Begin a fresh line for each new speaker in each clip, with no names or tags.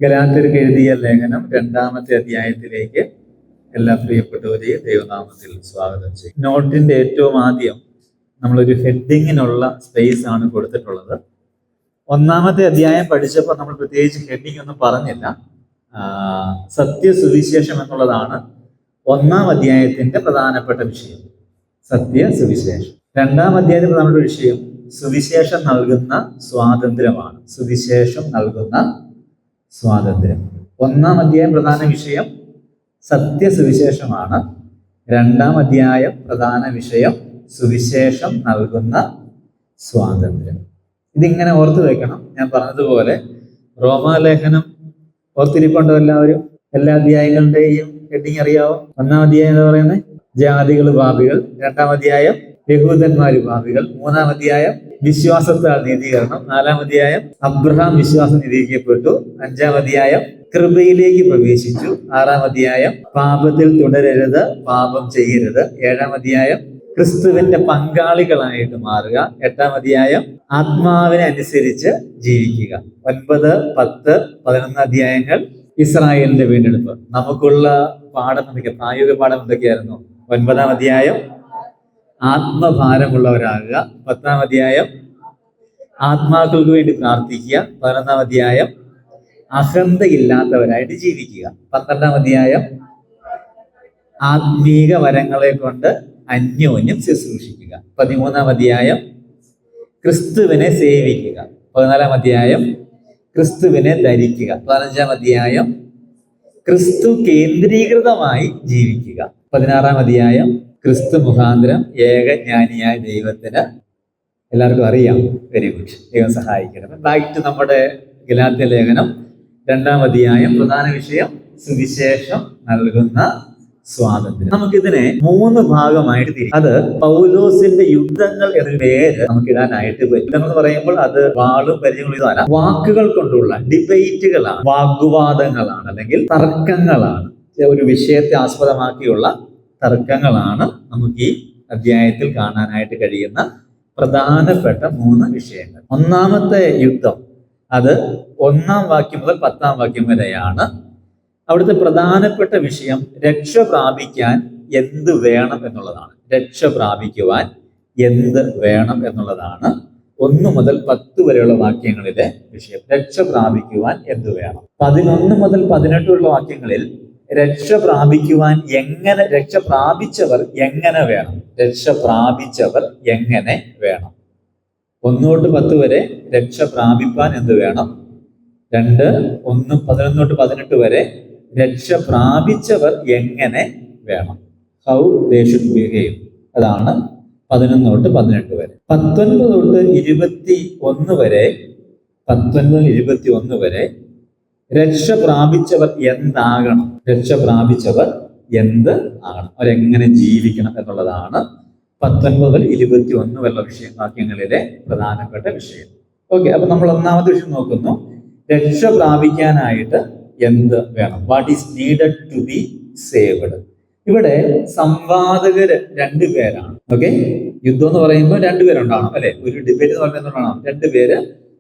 ഗലാത്യർക്ക് എഴുതിയ ലേഖനം 2-ാമത്തെ അധ്യായത്തിലേക്ക് എല്ലാ പ്രിയപ്പെട്ടവരെയും ദൈവനാമത്തിൽ സ്വാഗതം ചെയ്യും. നോട്ടിന്റെ ഏറ്റവും ആദ്യം നമ്മളൊരു ഹെഡിങ്ങിനുള്ള സ്പേസ് ആണ് കൊടുത്തിട്ടുള്ളത്. 1-ാമത്തെ അധ്യായം പഠിച്ചപ്പോൾ നമ്മൾ പ്രത്യേകിച്ച് ഹെഡിങ് ഒന്നും പറഞ്ഞില്ല. സത്യസുവിശേഷം എന്നുള്ളതാണ് 1-ാം അധ്യായത്തിന്റെ പ്രധാനപ്പെട്ട വിഷയം. സത്യസുവിശേഷം. 2-ാം അധ്യായത്തിൽ പ്രധാനപ്പെട്ട വിഷയം സുവിശേഷം നൽകുന്ന സ്വാതന്ത്ര്യമാണ്. സുവിശേഷം നൽകുന്ന സ്വാതന്ത്ര്യം. 1-ാം അധ്യായം പ്രധാന വിഷയം സത്യസുവിശേഷമാണ്. 2-ാം അധ്യായം പ്രധാന വിഷയം സുവിശേഷം നൽകുന്ന സ്വാതന്ത്ര്യം. ഇതിങ്ങനെ ഓർത്തു വെക്കണം. ഞാൻ പറഞ്ഞതുപോലെ റോമാലേഖനം ഓർത്തിരിപ്പുണ്ടോ എല്ലാവരും? എല്ലാ അധ്യായങ്ങളുടെയും ഹെഡിങ് അറിയാവോ? 1-ാം അധ്യായം എന്താ പറയുന്നത്? ജാതികൾ പാപികൾ. 2-ാം അധ്യായം യഹൂദന്മാര് പാപികൾ. 3-ാം അധ്യായം വിശ്വാസത്താൽ നീതീകരണം. 4-ാം അധ്യായം അബ്രഹാം വിശ്വാസം നീതീകരിക്കപ്പെട്ടു. 5-ാം അധ്യായം കൃപയിലേക്ക് പ്രവേശിച്ചു. 6-ാം അധ്യായം പാപത്തിൽ തുടരരുത്, പാപം ചെയ്യരുത്. 7-ാം അധ്യായം ക്രിസ്തുവിന്റെ പങ്കാളികളായിട്ട് മാറുക. 8-ാം അധ്യായം ആത്മാവിനെ അനുസരിച്ച് ജീവിക്കുക. 9, 10, 11 അധ്യായങ്ങൾ ഇസ്രായേലിന്റെ വീണ്ടെടുപ്പ്. നമുക്കുള്ള പാഠം എന്തൊക്കെ? പ്രായോഗിക പാഠം എന്തൊക്കെയായിരുന്നു? 9-ാം അധ്യായം ആത്മഭാരമുള്ളവരാകുക. 10-ാം അധ്യായം ആത്മാക്കൾക്ക് വേണ്ടി പ്രാർത്ഥിക്കുക. 11-ാം അധ്യായം അഹന്തയില്ലാത്തവരായിട്ട് ജീവിക്കുക. 12-ാം അധ്യായം ആത്മീക വരങ്ങളെ കൊണ്ട് അന്യോന്യം ശുശ്രൂഷിക്കുക. 13-ാം അധ്യായം ക്രിസ്തുവിനെ സേവിക്കുക. 14-ാം അധ്യായം ക്രിസ്തുവിനെ ധരിക്കുക. 15-ാം അധ്യായം ക്രിസ്തു കേന്ദ്രീകൃതമായി ജീവിക്കുക. 16-ാം അധ്യായം ക്രിസ്തു മുഖാന്തരം ഏകജ്ഞാനിയായ ദൈവത്തിന് എല്ലാവർക്കും അറിയാം. Very good. ദൈവം സഹായിക്കണം. ബാക്ക് ടു നമ്മുടെ ഗലാത്യ ലേഖനം 2-ാം അധ്യായം പ്രധാന വിഷയം സുവിശേഷം നൽകുന്ന സ്വാതന്ത്ര്യം. നമുക്കിതിനെ 3 ഭാഗമായിട്ട് തിരിക്കും. അത് പൗലോസിന്റെ യുദ്ധങ്ങൾ എന്നൊരു പേര് നമുക്ക് ഇടാനായിട്ട് പറ്റും. എന്ന് പറയുമ്പോൾ അത് വാളും പരിചയങ്ങളും ഇതല്ല, വാക്കുകൾ കൊണ്ടുള്ള ഡിബേറ്റുകളാണ്, വാഗ്വാദങ്ങളാണ്, അല്ലെങ്കിൽ തർക്കങ്ങളാണ്. ഒരു വിഷയത്തെ ആസ്പദമാക്കിയുള്ള തർക്കങ്ങളാണ് നമുക്ക് ഈ അധ്യായത്തിൽ കാണാനായിട്ട് കഴിയുന്ന പ്രധാനപ്പെട്ട 3 വിഷയങ്ങൾ. 1-ാമത്തെ യുദ്ധം അത് 1-ാം വാക്യം മുതൽ 10-ാം വാക്യം വരെയാണ്. അവിടുത്തെ പ്രധാനപ്പെട്ട വിഷയം രക്ഷ പ്രാപിക്കാൻ എന്ത് വേണം എന്നുള്ളതാണ്. രക്ഷ പ്രാപിക്കുവാൻ എന്ത് വേണം എന്നുള്ളതാണ് 1 മുതൽ 10 വരെയുള്ള വാക്യങ്ങളിലെ വിഷയം. രക്ഷ പ്രാപിക്കുവാൻ എന്ത് വേണം. 11 മുതൽ 18 വരെയുള്ള വാക്യങ്ങളിൽ രക്ഷ പ്രാപിക്കുവാൻ എങ്ങനെ, രക്ഷ പ്രാപിച്ചവർ എങ്ങനെ വേണം, രക്ഷ പ്രാപിച്ചവർ എങ്ങനെ വേണം. 1 തൊട്ട് 10 വരെ രക്ഷ പ്രാപിപ്പാൻ എന്ത് വേണം. 2, 1, 11 തൊട്ട് 18 വരെ രക്ഷ പ്രാപിച്ചവർ എങ്ങനെ വേണം. How they should behave. അതാണ് 11 തൊട്ട് 18 വരെ. 19 തൊട്ട് 21 വരെ 19-21 വരെ രക്ഷ പ്രാപിച്ചവർ എന്താകണം, രക്ഷ പ്രാപിച്ചവർ എന്ത് ആകണം, അവരെങ്ങനെ ജീവിക്കണം എന്നുള്ളതാണ് 19 മുതൽ 21 വരെയുള്ള വാക്യങ്ങളിലെ പ്രധാനപ്പെട്ട വിഷയം. ഓക്കെ, അപ്പൊ നമ്മൾ 1-ാമത്തെ വിഷയം നോക്കുന്നു. രക്ഷ പ്രാപിക്കാനായിട്ട് എന്ത് വേണം. What is needed to be saved. ഇവിടെ സംവാദകര് 2 പേരാണ്. ഓക്കെ, യുദ്ധം എന്ന് പറയുമ്പോൾ 2 പേരുണ്ടാവണം അല്ലെ. ഒരു ഡിബേറ്റ് എന്ന് പറയുന്നത് 2 പേര്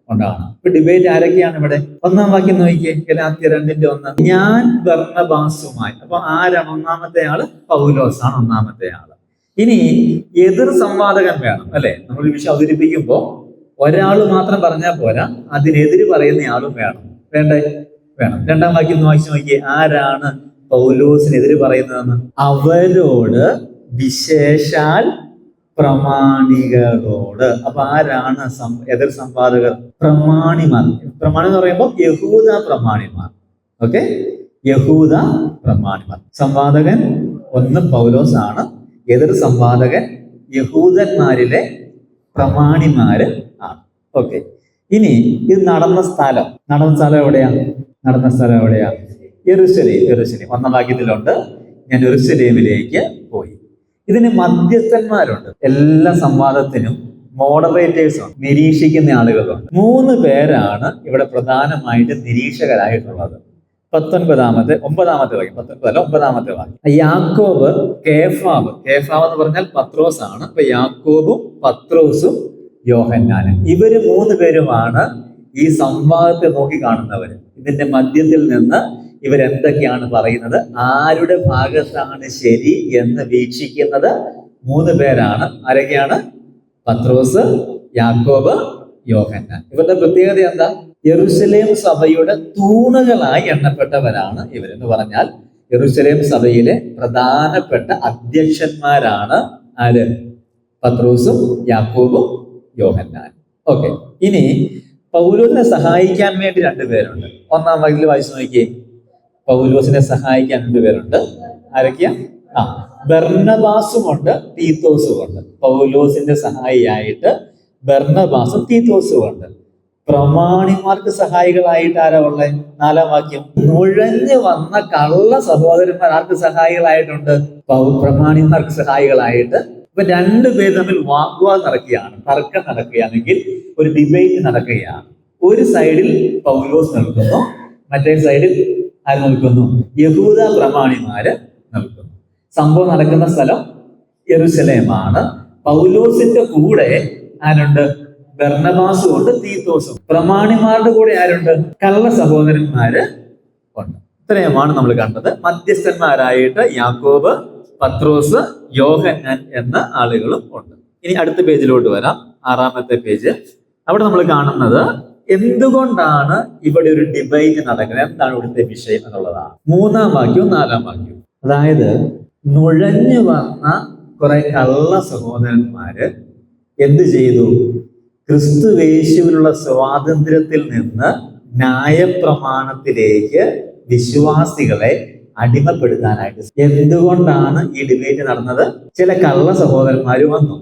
ഉണ്ടാവണം. ഇപ്പൊ ഡിബേറ്റ് ആരൊക്കെയാണ് ഇവിടെ? 1-ാം വാക്യം നോക്കിയേ, ഗലാത്യർ 2:1. ഞാൻ ബർന്നബാസുമായി. അപ്പൊ ആരാണ് 1-ാമത്തെ ആള്? പൗലോസാണ് 1-ാമത്തെ ആള്. ഇനി എതിർ സംവാദകൻ വേണം അല്ലെ. നമ്മൾ ഈ വിഷയം അവതരിപ്പിക്കുമ്പോൾ ഒരാൾ മാത്രം പറഞ്ഞാൽ പോരാ, അതിനെതിര് പറയുന്ന ആളും വേണം. വേണ്ടേ? വേണം. 2-ാം വാക്യം വായിച്ചു നോക്കിയേ, ആരാണ് പൗലോസിനെതിര് പറയുന്നതെന്ന്? അവരോട് വിശേഷാൽ പ്രമാണികളോട്. അപ്പൊ ആരാണ് എതിർ സംവാദകർ? പ്രമാണിമാർ. പ്രമാണി എന്ന് പറയുമ്പോൾ യഹൂദ പ്രമാണിമാർ. ഓക്കെ, യഹൂദ പ്രമാണിമാർ. സംവാദകൻ 1 പൗലോസ് ആണ്. എതിർ സംവാദകൻ യഹൂദന്മാരിലെ പ്രമാണിമാര് ആണ്. ഓക്കെ, ഇനി ഇത് നടന്ന സ്ഥലം എവിടെയാ? നടന്ന സ്ഥലം എവിടെയാ? യെരുശലേം. 1-ാം വാക്യത്തിലുണ്ട്, ഞാൻ യെരുശലേമിലേക്ക് പോയി. ഇതിന് മധ്യസ്ഥന്മാരുണ്ട്. എല്ലാ സംവാദത്തിനും മോഡറേറ്റേഴ്സ് ഉണ്ട്, നിരീക്ഷിക്കുന്ന ആളുകളുണ്ട്. 3 പേരാണ് ഇവിടെ പ്രധാനമായിട്ട് നിരീക്ഷകരായിട്ടുള്ളത്. 9-ാമത്തെ വാക്യം. യാക്കോബ്, കേഫാവ് എന്ന് പറഞ്ഞാൽ പത്രോസ് ആണ്. അപ്പൊ യാക്കോബും പത്രോസും യോഹന്നാനും, ഇവര് 3 പേരുമാണ് ഈ സംവാദത്തെ നോക്കി കാണുന്നവർ. ഇതിന്റെ മധ്യത്തിൽ നിന്ന് ഇവരെന്തൊക്കെയാണ് പറയുന്നത്, ആരുടെ ഭാഗത്താണ് ശരി എന്ന് വീക്ഷിക്കുന്നത് 3 പേരാണ്. ആരൊക്കെയാണ്? പത്രോസ്, യാക്കോബ്, യോഹന്നാൻ. ഇവരുടെ പ്രത്യേകത എന്താ? യെരൂശലേം സഭയുടെ തൂണുകളായി എണ്ണപ്പെട്ടവരാണ് ഇവരെന്ന് പറഞ്ഞാൽ യെരൂശലേം സഭയിലെ പ്രധാനപ്പെട്ട അധ്യക്ഷന്മാരാണ് ആര്? പത്രോസും യാക്കോബും യോഹന്നാൻ. ഓക്കെ, ഇനി പൗലോസിനെ സഹായിക്കാൻ വേണ്ടി 2 പേരുണ്ട്. 1-ാം വാക്യത്തിൽ വായിച്ചു നോക്കിയേ. പൗലോസിനെ സഹായിക്കാൻ 2 പേരുണ്ട്. ആരൊക്കെയാ? ബർന്നബാസുമുണ്ട്, തീത്തോസുമുണ്ട്. പൗലോസിന്റെ സഹായിയായിട്ട് ബർന്നബാസും തീത്തോസും ഉണ്ട്. പ്രമാണിമാർക്ക് സഹായികളായിട്ട് ആരാ ഉള്ളത്? 4-ാം വാക്യം. നുഴഞ്ഞു വന്ന കള്ള സഹോദരന്മാർ ആർക്ക് സഹായികളായിട്ടുണ്ട്? പ്രമാണിമാർക്ക് സഹായികളായിട്ട്. ഇപ്പൊ 2 പേര് തമ്മിൽ വാഗ്വാദം നടക്കുകയാണ്, തർക്കം നടക്കുകയാണെങ്കിൽ ഒരു ഡിബേറ്റ് നടക്കുകയാണ്. ഒരു സൈഡിൽ പൗലോസ് നിൽക്കുന്നു, മറ്റേ സൈഡിൽ ആര് നിൽക്കുന്നു? യഹൂദ പ്രമാണിമാര് നിൽക്കുന്നു. സംഭവം നടക്കുന്ന സ്ഥലം യെരൂശലേമാണ്. പൗലോസിന്റെ കൂടെ ആരുണ്ട്? ബർന്നബാസും ഉണ്ട്, തീത്തോസും. പ്രമാണിമാരുടെ കൂടെ ആരുണ്ട്? കള്ള സഹോദരന്മാര് ഉണ്ട്. ഇത്രയുമാണ് നമ്മൾ കണ്ടത്. മധ്യസ്ഥന്മാരായിട്ട് യാക്കോബ്, പത്രോസ്, യോഹന്നാൻ എന്ന ആളുകളും ഉണ്ട്. ഇനി അടുത്ത പേജിലോട്ട് വരാം, 6-ാമത്തെ പേജ്. അവിടെ നമ്മൾ കാണുന്നത് എന്തുകൊണ്ടാണ് ഇവിടെ ഒരു ഡിബേറ്റ് നടക്കുന്നത്, എന്താണ് ഇവിടുത്തെ വിഷയം എന്നുള്ളതാണ്. 3-ാം വാക്യവും 4-ാം വാക്യവും. അതായത് നുഴഞ്ഞു വന്ന കുറെ കള്ള സഹോദരന്മാര് എന്ത് ചെയ്തു? ക്രിസ്തുവേശുവിലുള്ള സ്വാതന്ത്ര്യത്തിൽ നിന്ന് ന്യായപ്രമാണത്തിലേക്ക് വിശ്വാസികളെ അടിമപ്പെടുത്താനായിട്ട്. എന്തുകൊണ്ടാണ് ഈ ഡിബേറ്റ് നടന്നത്? ചില കള്ള സഹോദരന്മാർ വന്നു.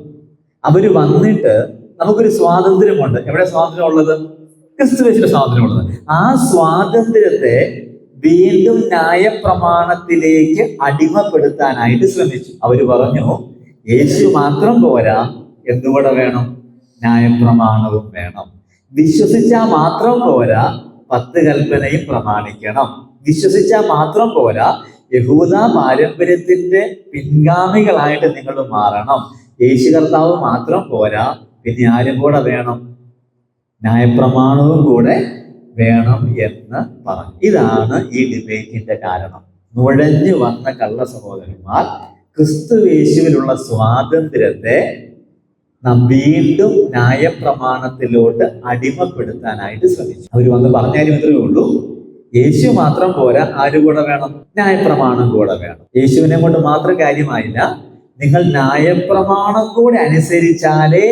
അവര് വന്നിട്ട് നമുക്കൊരു സ്വാതന്ത്ര്യമുണ്ട്. എവിടെ സ്വാതന്ത്ര്യം ഉള്ളത്? ക്രിസ്തുവേശുവിന്റെ സ്വാതന്ത്ര്യമുള്ളത്. ആ സ്വാതന്ത്ര്യത്തെ വീണ്ടും ന്യായപ്രമാണത്തിലേക്ക് അടിമപ്പെടുത്താനായിട്ട് ശ്രമിച്ചു. അവര് പറഞ്ഞു, യേശു മാത്രം പോരാ, എന്തുകൂടെ വേണം? ന്യായപ്രമാണവും വേണം. വിശ്വസിച്ചാൽ മാത്രം പോരാ, 10 കൽപ്പനയും പ്രമാണിക്കണം. വിശ്വസിച്ചാൽ മാത്രം പോരാ, യഹൂദ പാരമ്പര്യത്തിന്റെ പിൻഗാമികളായിട്ട് നിങ്ങൾ മാറണം. യേശു കർത്താവ് മാത്രം പോരാ, പിന്നെ ആരും കൂടെ വേണം? ന്യായപ്രമാണവും കൂടെ വേണം എന്ന് പറഞ്ഞു. ഇതാണ് ഈ ഡിബേറ്റിന്റെ കാരണം. നുഴഞ്ഞു വന്ന കള്ള സഹോദരന്മാർ ക്രിസ്തുവേശുവിലുള്ള സ്വാതന്ത്ര്യത്തെ വീണ്ടും ന്യായപ്രമാണത്തിലോട്ട് അടിമപ്പെടുത്താനായിട്ട് ശ്രമിച്ചു. അവർ വന്ന് പറഞ്ഞാലും ഇത്രയേ ഉള്ളൂ, യേശു മാത്രം പോരാ, ആര് കൂടെ വേണം? ന്യായപ്രമാണം കൂടെ വേണം. യേശുവിനെ കൊണ്ട് മാത്രം കാര്യമായില്ല, നിങ്ങൾ ന്യായപ്രമാണം കൂടെ അനുസരിച്ചാലേ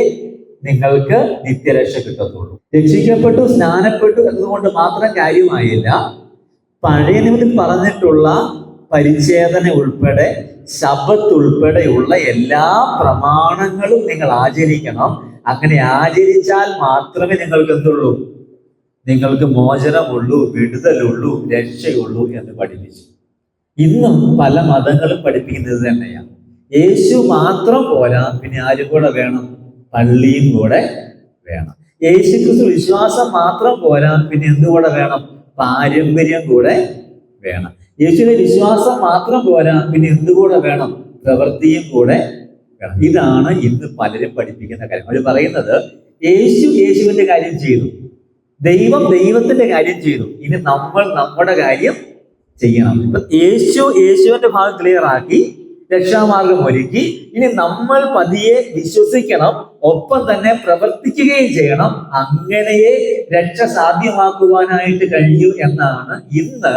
നിങ്ങൾക്ക് നിത്യരക്ഷ കിട്ടത്തുള്ളൂ. രക്ഷിക്കപ്പെട്ടു, സ്നാനപ്പെട്ടു എന്നതുകൊണ്ട് മാത്രം കാര്യമായില്ല, പഴയ നിയമത്തിൽ പറഞ്ഞിട്ടുള്ള പരിച്ഛേദന ഉൾപ്പെടെ ശബ്ബത്ത് ഉൾപ്പെടെയുള്ള എല്ലാ പ്രമാണങ്ങളും നിങ്ങൾ ആചരിക്കണം. അങ്ങനെ ആചരിച്ചാൽ മാത്രമേ നിങ്ങൾക്ക് എന്തുള്ളൂ? നിങ്ങൾക്ക് മോചനമുള്ളൂ, വിടുതലുള്ളൂ, രക്ഷയുള്ളൂ എന്ന് പഠിപ്പിച്ചു. ഇന്നും പല മതങ്ങളും പഠിപ്പിക്കുന്നത് തന്നെയാണ്. യേശു മാത്രം പോരാ, പിന്നെ ആരും കൂടെ വേണം? പള്ളിയും കൂടെ വേണം. യേശുക്രിസ്തു വിശ്വാസം മാത്രം പോരാ, പിന്നെ എന്തുകൂടെ വേണം? പാരമ്പര്യം കൂടെ വേണം. യേശുവിന്റെ വിശ്വാസം മാത്രം പോരാ, പിന്നെ എന്തുകൂടെ വേണം? പ്രവൃത്തിയും കൂടെ വേണം. ഇതാണ് ഇന്ന് പലരും പഠിപ്പിക്കുന്ന കാര്യം. അവർ പറയുന്നത് യേശു യേശുവിന്റെ കാര്യം ചെയ്തു, ദൈവം ദൈവത്തിന്റെ കാര്യം ചെയ്തു, ഇനി നമ്മൾ നമ്മുടെ കാര്യം ചെയ്യണം. യേശു യേശുവിന്റെ ഭാഗം ക്ലിയർ ആക്കി, രക്ഷാമാർഗം ഒരുക്കി, ഇനി നമ്മൾ പതിയെ വിശ്വസിക്കണം, ഒപ്പം തന്നെ പ്രവർത്തിക്കുകയും ചെയ്യണം. അങ്ങനെയേ രക്ഷ സാധ്യമാക്കുവാനായിട്ട് കഴിയൂ എന്നാണ് ഇന്ന്